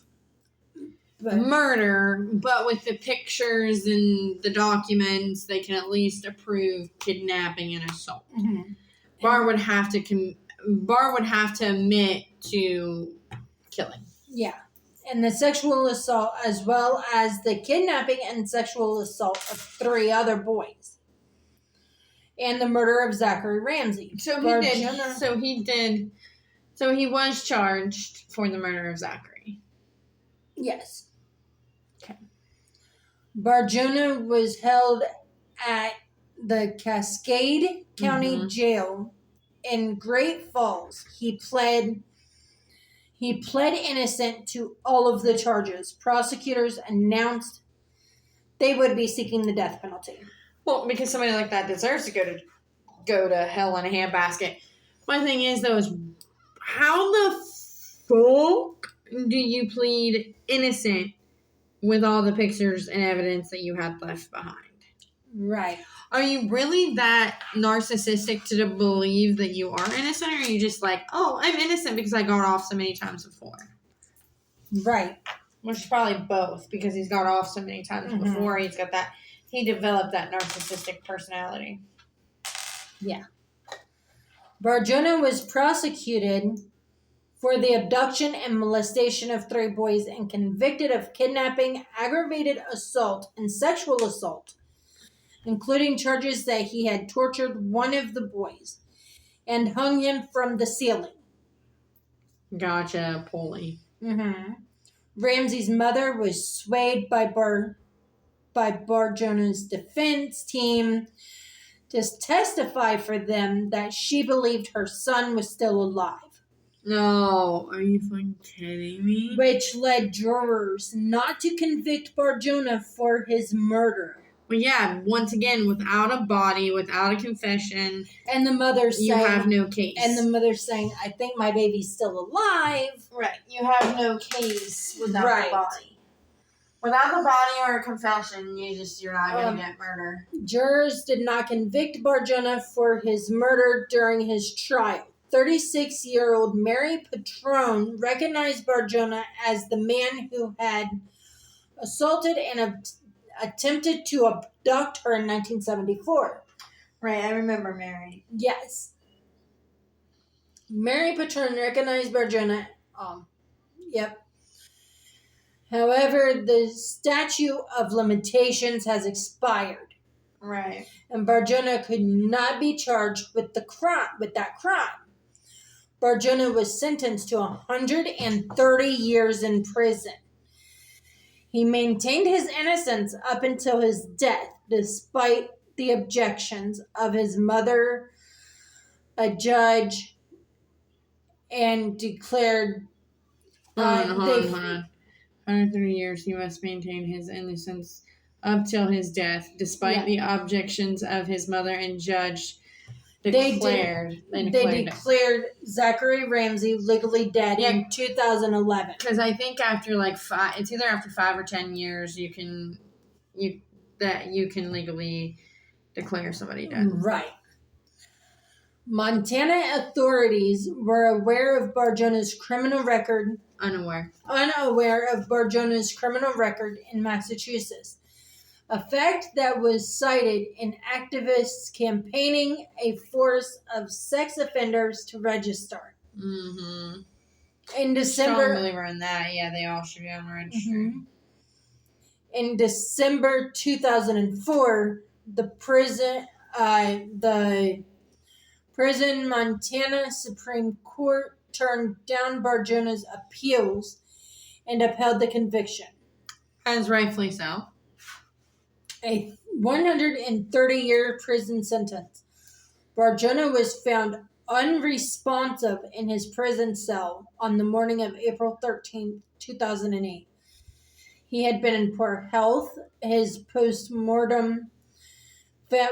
murder, but with the pictures and the documents, they can at least approve kidnapping and assault. Mm-hmm. Barr would have to admit to killing. Yeah. And the sexual assault, as well as the kidnapping and sexual assault of 3 other boys. And the murder of Zachary Ramsey. So he was charged for the murder of Zachary. Yes. Okay. Barjona was held at the Cascade County Jail in Great Falls. He pled innocent to all of the charges. Prosecutors announced they would be seeking the death penalty. Well, because somebody like that deserves to go to hell in a handbasket. My thing is, though, is how the fuck do you plead innocent with all the pictures and evidence that you had left behind? Right. Are you really that narcissistic to believe that you are innocent, or are you just like, oh, I'm innocent because I got off so many times before? Right. Which is probably both, because he's got off so many times before. He developed that narcissistic personality. Yeah. Barjona was prosecuted for the abduction and molestation of 3 boys and convicted of kidnapping, aggravated assault, and sexual assault, including charges that he had tortured one of the boys and hung him from the ceiling. Gotcha, Polly. Mm-hmm. Ramsey's mother was swayed by Barjona's defense team to testify for them that she believed her son was still alive. No, are you fucking kidding me? Which led jurors not to convict Barjona for his murder. Well, yeah, once again, without a body, without a confession, and the mother saying, you have no case. And the mother saying, I think my baby's still alive. Right. You have no case without the body. Without the body or a confession, you're not going to get murder. Jurors did not convict Barjona for his murder during his trial. 36-year-old Mary Patrone recognized Barjona as the man who had assaulted and attempted to abduct her in 1974. Right, I remember Mary. Yes. Mary Patrone recognized Barjona. Yep. However, the statute of limitations has expired. Right. And Barjona could not be charged with that crime. Barjona was sentenced to 130 years in prison. He maintained his innocence up until his death, despite the objections of his mother, a judge, and declared... Hold on. 130 years, he must maintain his innocence up till his death, despite the objections of his mother and judge. They declared Zachary Ramsey legally dead in 2011. Because I think after it's either after 5 or 10 years you can legally declare somebody dead. Right. Montana authorities were aware of Barjona's criminal record. Unaware of Barjona's criminal record in Massachusetts. A fact that was cited in activists campaigning a force of sex offenders to register. Mm-hmm. In December... Strong believer in that. Yeah, they all should be on the registry. Mm-hmm. In December 2004, the prison Montana Supreme Court turned down Barjona's appeals and upheld the conviction. As rightfully so. A 130-year prison sentence. Barjona was found unresponsive in his prison cell on the morning of April 13, 2008. He had been in poor health. His post-mortem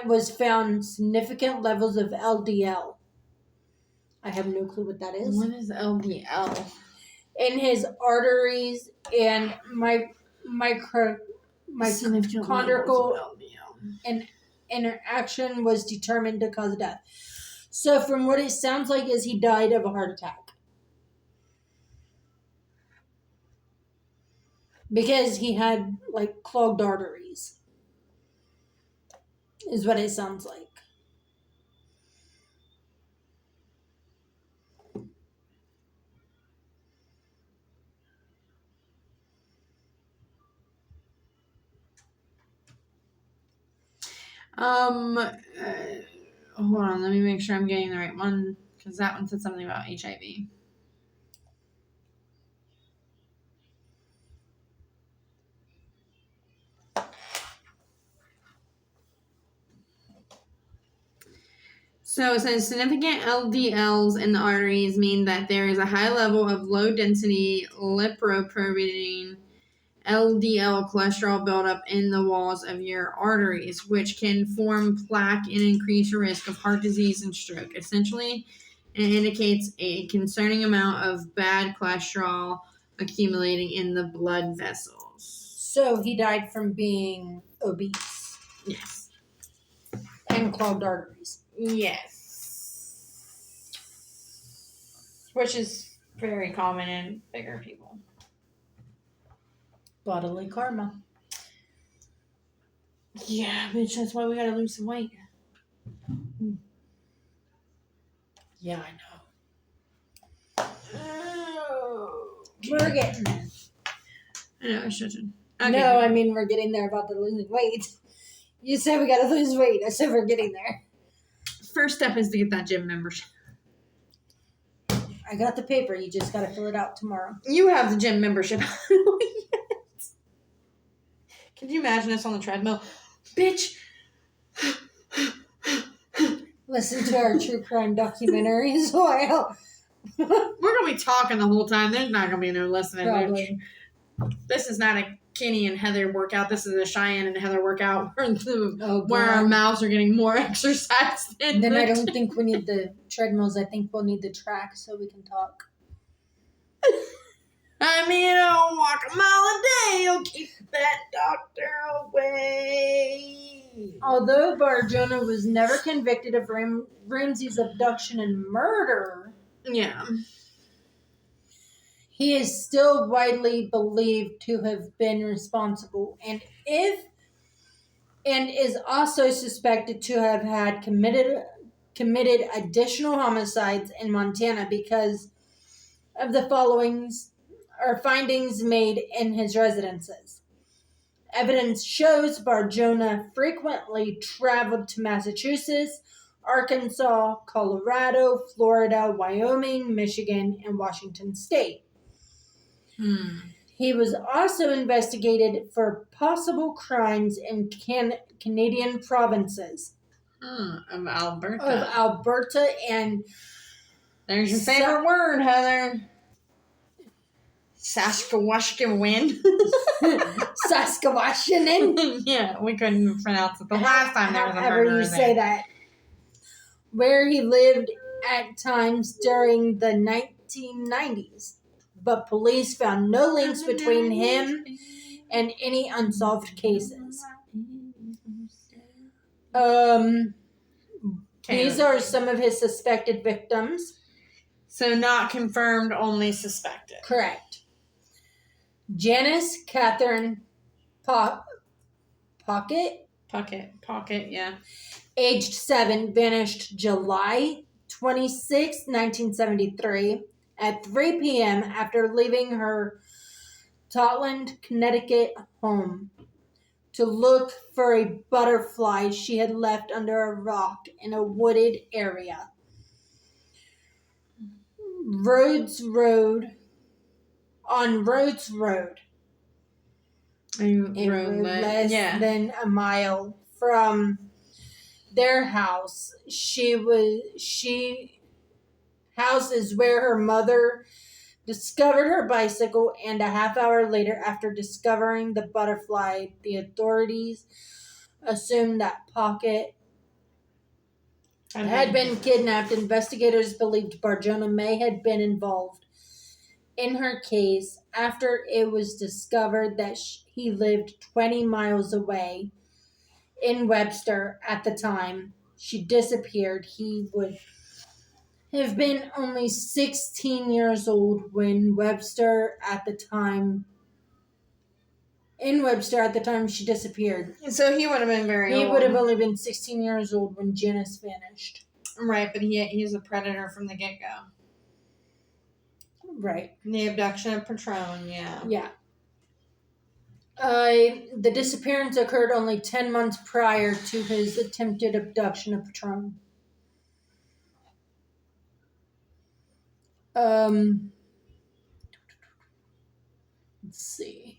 was found significant levels of LDL. I have no clue what that is. What is LDL? In his arteries and mitochondrial and interaction was determined to cause death. So from what it sounds like is he died of a heart attack. Because he had clogged arteries. Is what it sounds like. Hold on, let me make sure I'm getting the right one, because that one said something about HIV. So it says significant LDLs in the arteries mean that there is a high level of low-density lipoprotein LDL cholesterol buildup in the walls of your arteries, which can form plaque and increase your risk of heart disease and stroke. Essentially, it indicates a concerning amount of bad cholesterol accumulating in the blood vessels. So he died from being obese. Yes. And clogged arteries. Yes. Which is very common in bigger people. Bodily karma. Yeah, bitch, that's why we gotta lose some weight. Yeah, I know. We're getting there. I know, I shouldn't. No, I mean we're getting there about the losing weight. You said we gotta lose weight. I said we're getting there. First step is to get that gym membership. I got the paper. You just gotta fill it out tomorrow. You have the gym membership. Can you imagine us on the treadmill? Bitch! Listen to our true crime documentaries while... We're going to be talking the whole time. There's not going to be no listening. Probably. This is not a Kenny and Heather workout. This is a Cheyenne and Heather workout where our mouths are getting more exercise. Then I don't think we need the treadmills. I think we'll need the track so we can talk. I mean, I'll walk a mile a day. I'll keep that doctor away. Although Barjona was never convicted of Ramsey's abduction and murder, Yeah. he is still widely believed to have been responsible, and is also suspected to have had committed additional homicides in Montana because of the findings made in his residences. Evidence shows Barjona frequently traveled to Massachusetts, Arkansas, Colorado, Florida, Wyoming, Michigan, and Washington State. He was also investigated for possible crimes in Canadian provinces Of Alberta. And There's your favorite word, Heather. Saskatchewan. Saskatchewan. Yeah, we couldn't pronounce it the last time there was a However murder you say that. Where he lived at times during the 1990s. But police found no links between him and any unsolved cases. These are some of his suspected victims. So not confirmed, only suspected. Correct. Janice Catherine Pocket, yeah. aged 7, vanished July 26, 1973 at 3 p.m. after leaving her Totland, Connecticut home to look for a butterfly she had left under a rock in a wooded area. Rhodes Road. Less than a mile from their house. House is where her mother discovered her bicycle, and a half hour later, after discovering the butterfly, the authorities assumed that Pocket had been kidnapped. Investigators believed Barjona may have been involved in her case after it was discovered that he lived 20 miles away in Webster at the time she disappeared. He would have been only 16 years old when Webster at the time she disappeared. So he would have been very old. He would have only been 16 years old when Janice vanished. Right, but he's a predator from the get-go. Right. The abduction of Patron, yeah. Yeah. The disappearance occurred only 10 months prior to his attempted abduction of Patron. Let's see.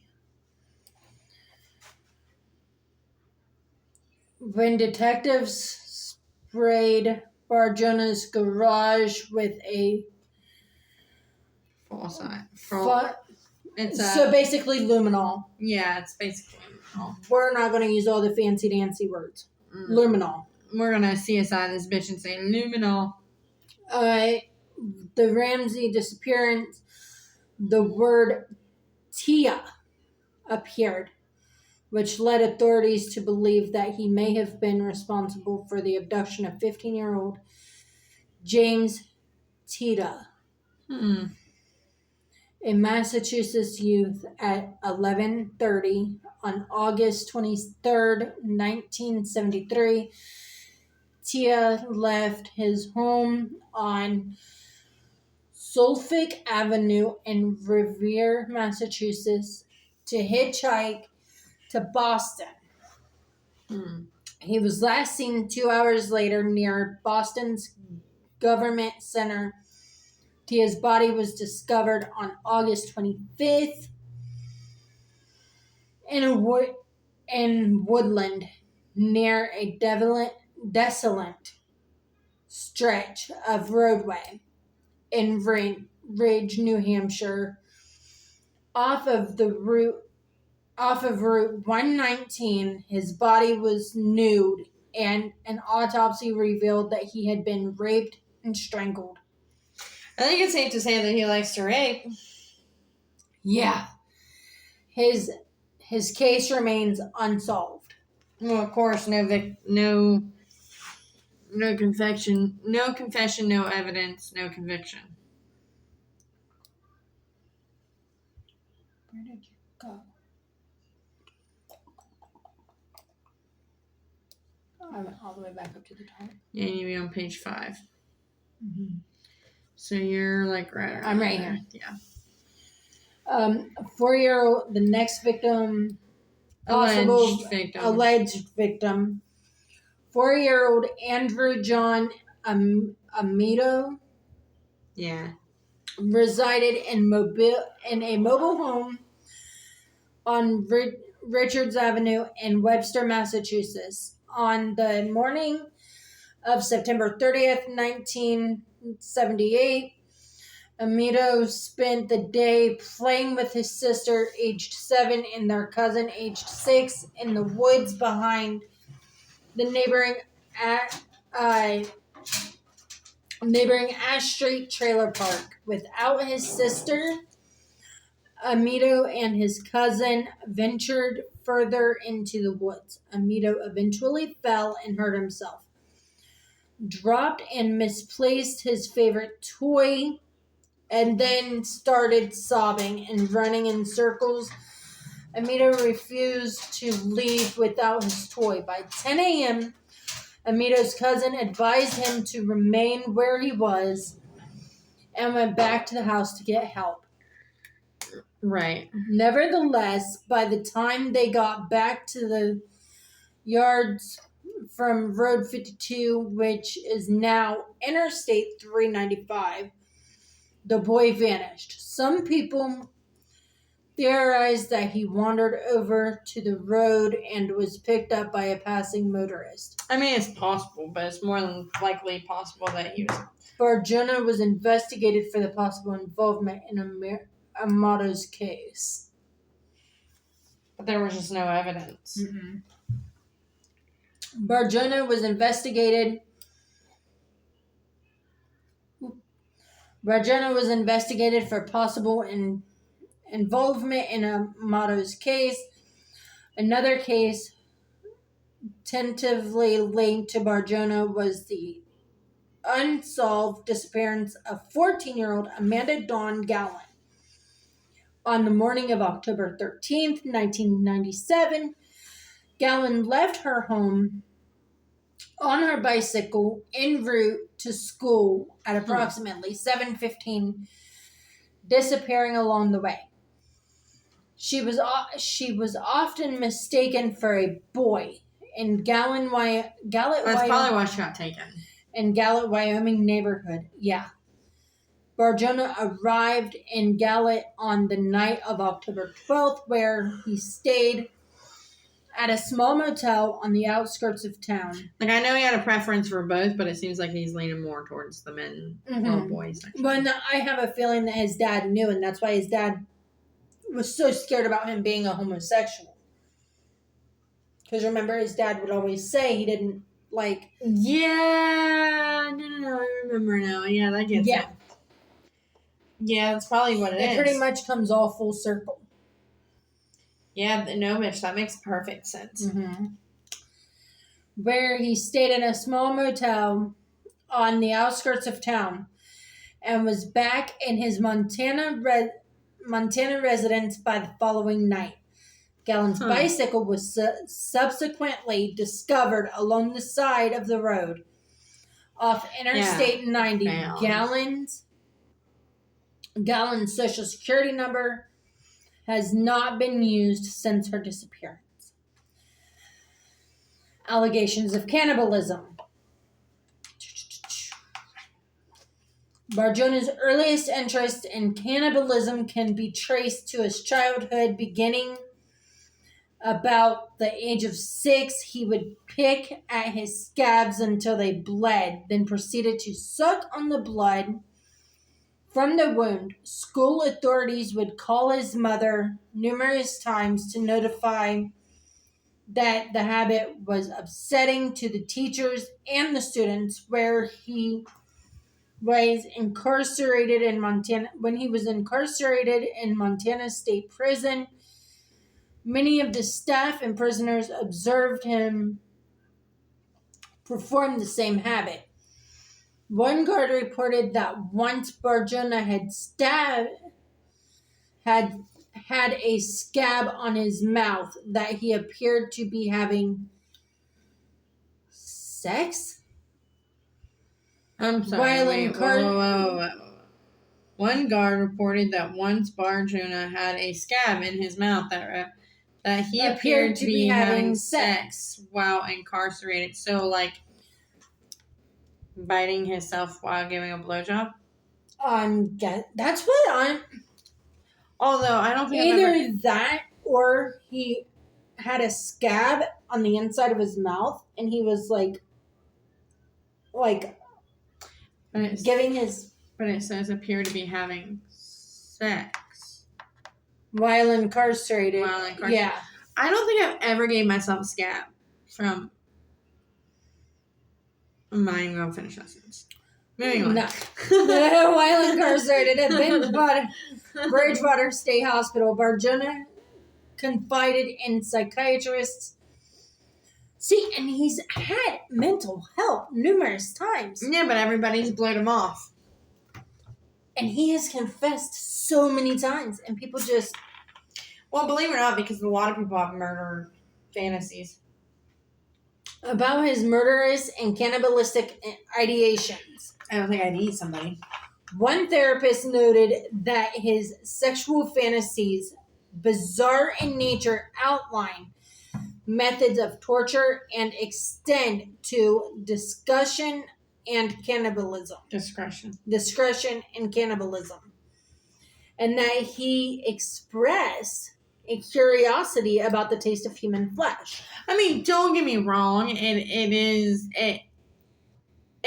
When detectives sprayed Barjona's garage with a so basically luminol. Yeah, it's basically luminol. We're not going to use all the fancy dancy words. Luminol. We're going to CSI this bitch and say luminol. The Ramsey disappearance, the word Tia appeared, which led authorities to believe that he may have been responsible for the abduction of 15-year-old James Tita. A Massachusetts youth at 11:30 on August 23rd, 1973. Tia left his home on Suffolk Avenue in Revere, Massachusetts, to hitchhike to Boston. He was last seen 2 hours later near Boston's Government Center. Tia's body was discovered on August 25th in Woodland near a desolate stretch of roadway in Ridge, New Hampshire, off of Route 119. His body was nude, and an autopsy revealed that he had been raped and strangled. I think it's safe to say that he likes to rape. Yeah. His case remains unsolved. Well, of course, no confession, no evidence, no conviction. Where did you go? I went all the way back up to the top. Yeah, you be on page 5. Mm-hmm. So you're like right around I'm right there. here. Yeah. A 4-year-old, the next victim, alleged victim, 4-year-old Andrew John Amito, Yeah. resided in a mobile home on Richards Avenue in Webster, Massachusetts. On the morning of September 30th, 1978, Amito spent the day playing with his sister, aged 7, and their cousin, aged 6, in the woods behind the neighboring Ash Street trailer park. Without his sister, Amito and his cousin ventured further into the woods. Amito eventually fell and hurt himself, dropped and misplaced his favorite toy, and then started sobbing and running in circles. Amito refused to leave without his toy. By 10 a.m., Amito's cousin advised him to remain where he was and went back to the house to get help. Right. Nevertheless, by the time they got back to the yards from Road 52, which is now Interstate 395, the boy vanished. Some people theorized that he wandered over to the road and was picked up by a passing motorist. I mean, it's possible, but it's more than likely possible that he was. Barjona was investigated for the possible involvement in Amato's case. But there was just no evidence. Mm-hmm. Barjona was investigated. Barjona was investigated for possible involvement in Amato's case. Another case tentatively linked to Barjona was the unsolved disappearance of 14-year-old Amanda Dawn Gallen. On the morning of October 13th, 1997, Gallen left her home on her bicycle en route to school at approximately 7:15, disappearing along the way. She was often mistaken for a boy in Gallup, That's probably why she got taken. In Gallup, Wyoming neighborhood. Yeah. Barjona arrived in Gallup on the night of October 12th, where he stayed at a small motel on the outskirts of town. Like, I know he had a preference for both, but it seems like he's leaning more towards the men or boys. But I have a feeling that his dad knew, and that's why his dad was so scared about him being a homosexual. Because remember, his dad would always say he didn't like... Yeah, no, I remember now. Yeah, that gets it. Yeah, that's probably what it is. It pretty much comes all full circle. Yeah, no, Mitch, that makes perfect sense. Mm-hmm. Where he stayed in a small motel on the outskirts of town and was back in his Montana residence by the following night. Gallen's bicycle was subsequently discovered along the side of the road off Interstate 90. Gallen's social security number has not been used since her disappearance. Allegations of cannibalism. Barjona's earliest interest in cannibalism can be traced to his childhood. Beginning about the age of 6, he would pick at his scabs until they bled, then proceeded to suck on the blood from the wound. School authorities would call his mother numerous times to notify that the habit was upsetting to the teachers and the students, where he was incarcerated in Montana. When he was incarcerated in Montana State Prison, many of the staff and prisoners observed him perform the same habit. One guard reported that once Barjona had a scab on his mouth that he appeared to be having sex. I'm sorry. While whoa. One guard reported that once Barjona had a scab in his mouth that he appeared to be having sex while incarcerated. So, like, biting himself while giving a blowjob? That's what I'm... Although, I don't think Either that or he had a scab on the inside of his mouth and he was, giving his... But it says appear to be having sex. While incarcerated. Yeah. I don't think I've ever gave myself a scab from... I'm not even going to finish that sentence. Moving on. No. While incarcerated at Bridgewater State Hospital, Barjona confided in psychiatrists. See, and he's had mental help numerous times. Yeah, but everybody's blowed him off. And he has confessed so many times, and people just... Well, believe it or not, because a lot of people have murder fantasies. About his murderous and cannibalistic ideations. I don't think I'd eat somebody. One therapist noted that his sexual fantasies, bizarre in nature, outline methods of torture and extend to discussion and cannibalism. Discretion and cannibalism. And that he expressed a curiosity about the taste of human flesh. I mean, don't get me wrong.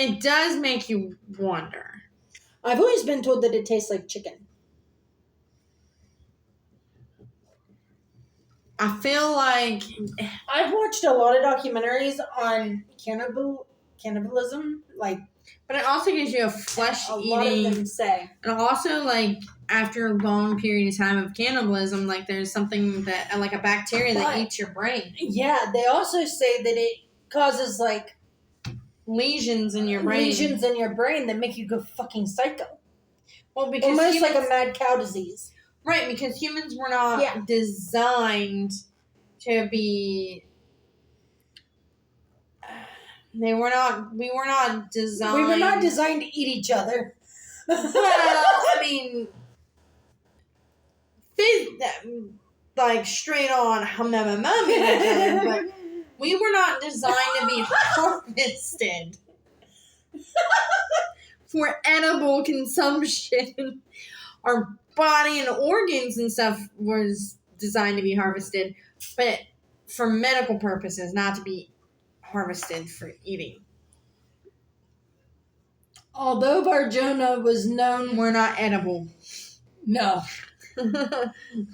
It does make you wonder. I've always been told that it tastes like chicken. I feel like I've watched a lot of documentaries on cannibalism, but it also gives you a flesh a eating. lot of them say. And also, like, after a long period of time of cannibalism, like, there's something that, like, a bacteria that eats your brain. Yeah, they also say that it causes, lesions in your brain. Lesions in your brain that make you go fucking psycho. Well, because almost like a mad cow disease. Right, because humans were not designed to be... We were not designed... We were not designed to eat each other. Well, I mean... straight on hum each other, but we were not designed to be harvested for edible consumption. Our body and organs and stuff was designed to be harvested, but for medical purposes, not to be harvested for eating. Although Barjona was known... We're not edible. No.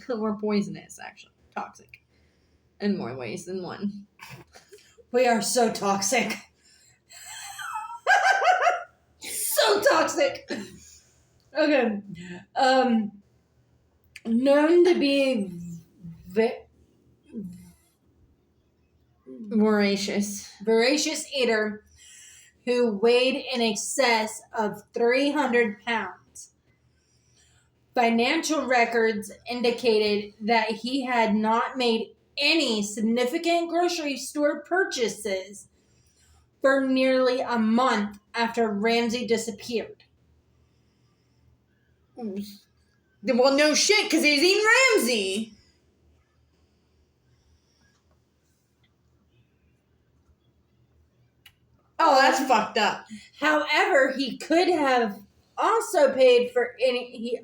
We're poisonous, actually. Toxic. In more ways than one. We are so toxic. So toxic. Okay. Known to be voracious eater who weighed in excess of 300 pounds. Financial records indicated that he had not made any significant grocery store purchases for nearly a month after Ramsey disappeared. Well, no shit, because he's eating Ramsey. Oh, that's fucked up. However, he could have also paid for any...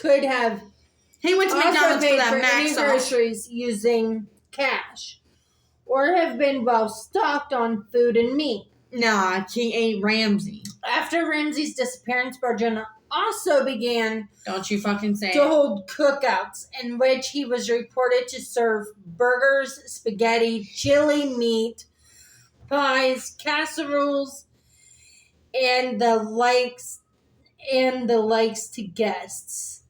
He went to McDonald's for that Max groceries using cash, or have been well stocked on food and meat. Nah, he ate Ramsey. After Ramsey's disappearance, Barjona also began Don't you fucking say to hold cookouts in which he was reported to serve burgers, spaghetti, chili meat, pies, casseroles, and the likes and the likes to guests.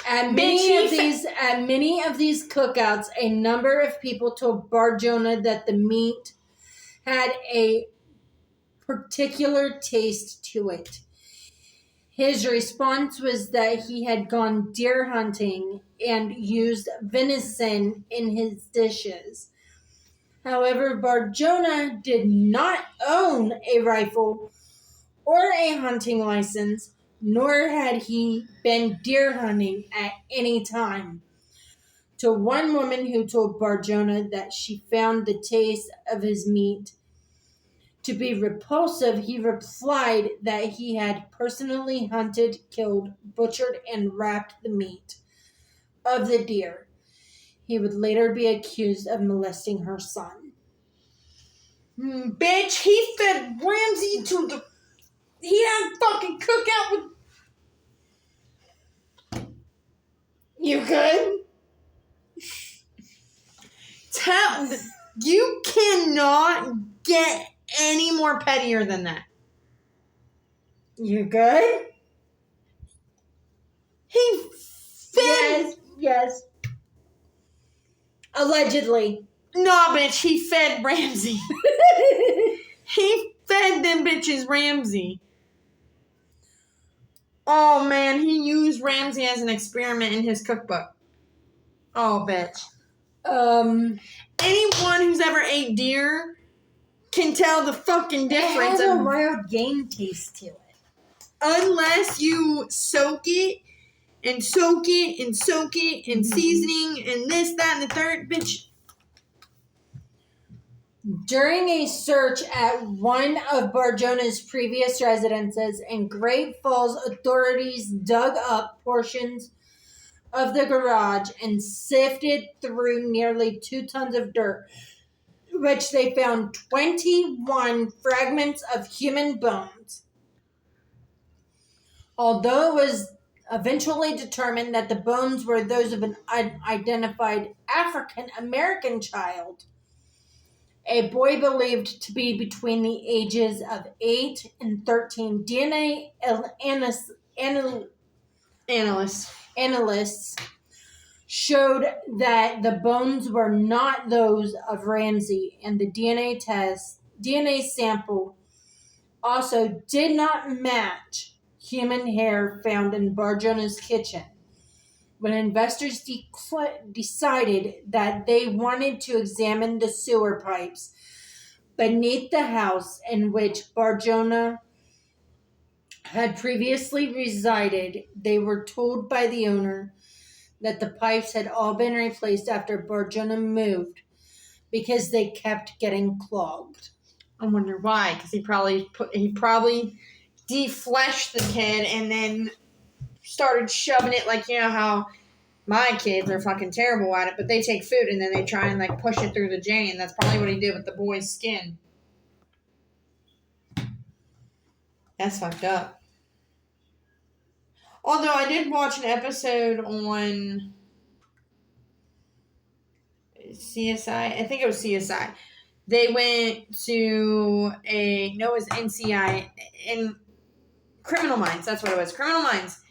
At Bitch, many of these cookouts, a number of people told Bar-Jonah that the meat had a particular taste to it. His response was that he had gone deer hunting and used venison in his dishes. However, Bar-Jonah did not own a rifle or a hunting license, nor had he been deer hunting at any time. To one woman who told Bar-Jonah that she found the taste of his meat to be repulsive, he replied that he had personally hunted, killed, butchered, and wrapped the meat of the deer. He would later be accused of molesting her son. Bitch, he fed Ramsey to the... He had a fucking cookout with... You good? You cannot get any more pettier than that. You good? He fed... Yes. Allegedly. Nah, bitch, he fed Ramsey. He fed them bitches Ramsey. Oh, man, he used Ramsey as an experiment in his cookbook. Oh, bitch. Anyone who's ever ate deer can tell the fucking difference. It has a wild game taste to it. Unless you soak it and soak it and soak it and seasoning and this, that, and the third, bitch. During a search at one of Bar-Jonah's previous residences in Great Falls, authorities dug up portions of the garage and sifted through nearly 2 tons of dirt, which they found 21 fragments of human bones. Although it was eventually determined that the bones were those of an unidentified African American child, a boy believed to be between the ages of 8 and 13, DNA analysts showed that the bones were not those of Ramsey, and the DNA sample also did not match human hair found in Bar-Jonah's kitchen. When investors decided that they wanted to examine the sewer pipes beneath the house in which Bar-Jonah had previously resided, they were told by the owner that the pipes had all been replaced after Bar-Jonah moved because they kept getting clogged. I wonder why, because he probably defleshed the kid and then started shoving it, like, you know how my kids are fucking terrible at it, but they take food and then they try and like push it through the drain. That's probably what he did with the boy's skin. That's fucked up. Although I did watch an episode on CSI. I think it was CSI. They went to it was NCI in Criminal Minds. That's what it was. Criminal Minds.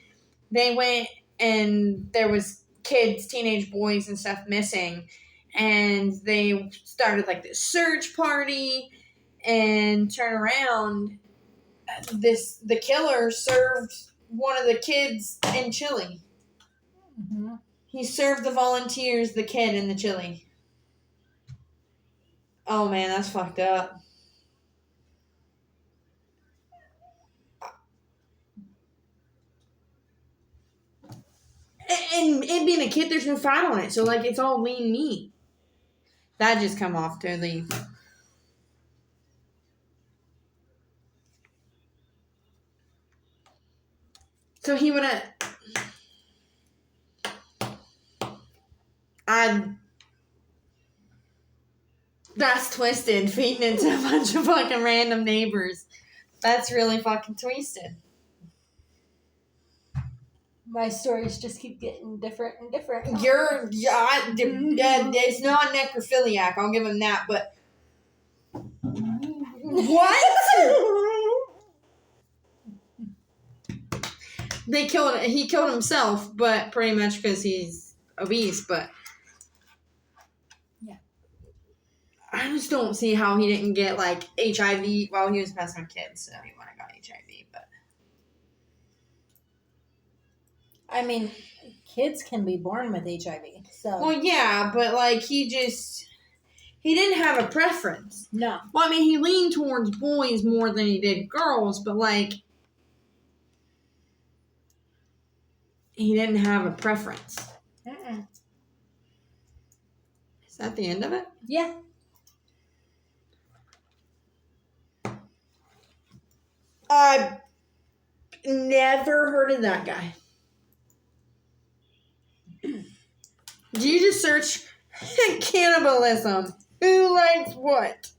They went and there was kids, teenage boys and stuff missing, and they started like this search party, and turn around, the killer served one of the kids in chili. Mm-hmm. He served the volunteers the kid in the chili. Oh man, that's fucked up. And it being a kid, there's no fat on it, so like it's all lean meat. That just come off totally. So he would have. That's twisted, feeding it to a bunch of fucking random neighbors. That's really fucking twisted. My stories just keep getting different and different. It's not necrophiliac, I'll give him that, but. What? He killed himself, but pretty much because he's obese, but. Yeah. I just don't see how he didn't get, like, HIV. Well, he was passing on kids, so he wouldn't have got HIV, but. I mean, kids can be born with HIV, so. Well, yeah, but, like, he didn't have a preference. No. Well, I mean, he leaned towards boys more than he did girls, but, like, he didn't have a preference. Mm-mm. Is that the end of it? Yeah. I've never heard of that guy. Do you just search cannibalism? Who likes what?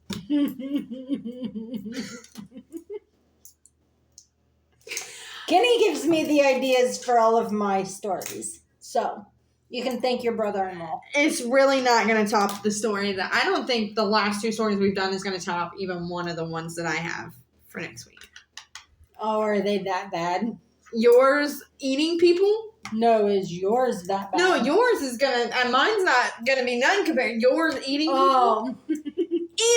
Kenny gives me the ideas for all of my stories. So, you can thank your brother-in-law. It's really not going to top the story that I don't think the last 2 stories we've done is going to top even one of the ones that I have for next week. Oh, are they that bad? Yours eating people? No, is yours that bad? No, yours is gonna. Mine's not gonna be none compared. Yours eating Oh. people.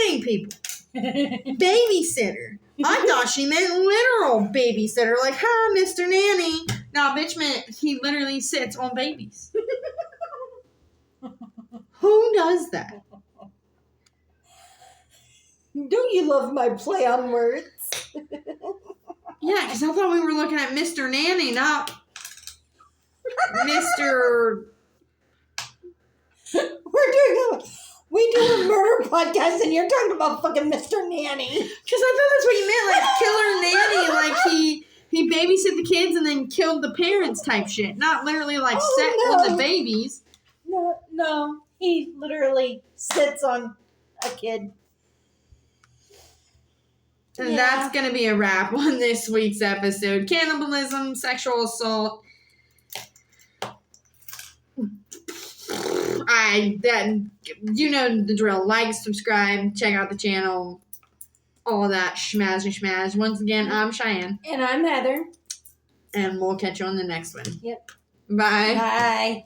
Eating people. Babysitter. I thought she meant literal babysitter, like, hi, Mr. Nanny. Nah, bitch meant he literally sits on babies. Who does that? Don't you love my play on words? Yeah, because I thought we were looking at Mr. Nanny, not Mr. We do a murder podcast and you're talking about fucking Mr. Nanny. Because I thought that's what you meant, like killer nanny, like he babysit the kids and then killed the parents type shit. Not literally like set on the babies. No, he literally sits on a kid. And that's going to be a wrap on this week's episode. Cannibalism, sexual assault. You know the drill. Like, subscribe, check out the channel. All of that schmazzy. Once again, I'm Cheyenne. And I'm Heather. And we'll catch you on the next one. Yep. Bye. Bye.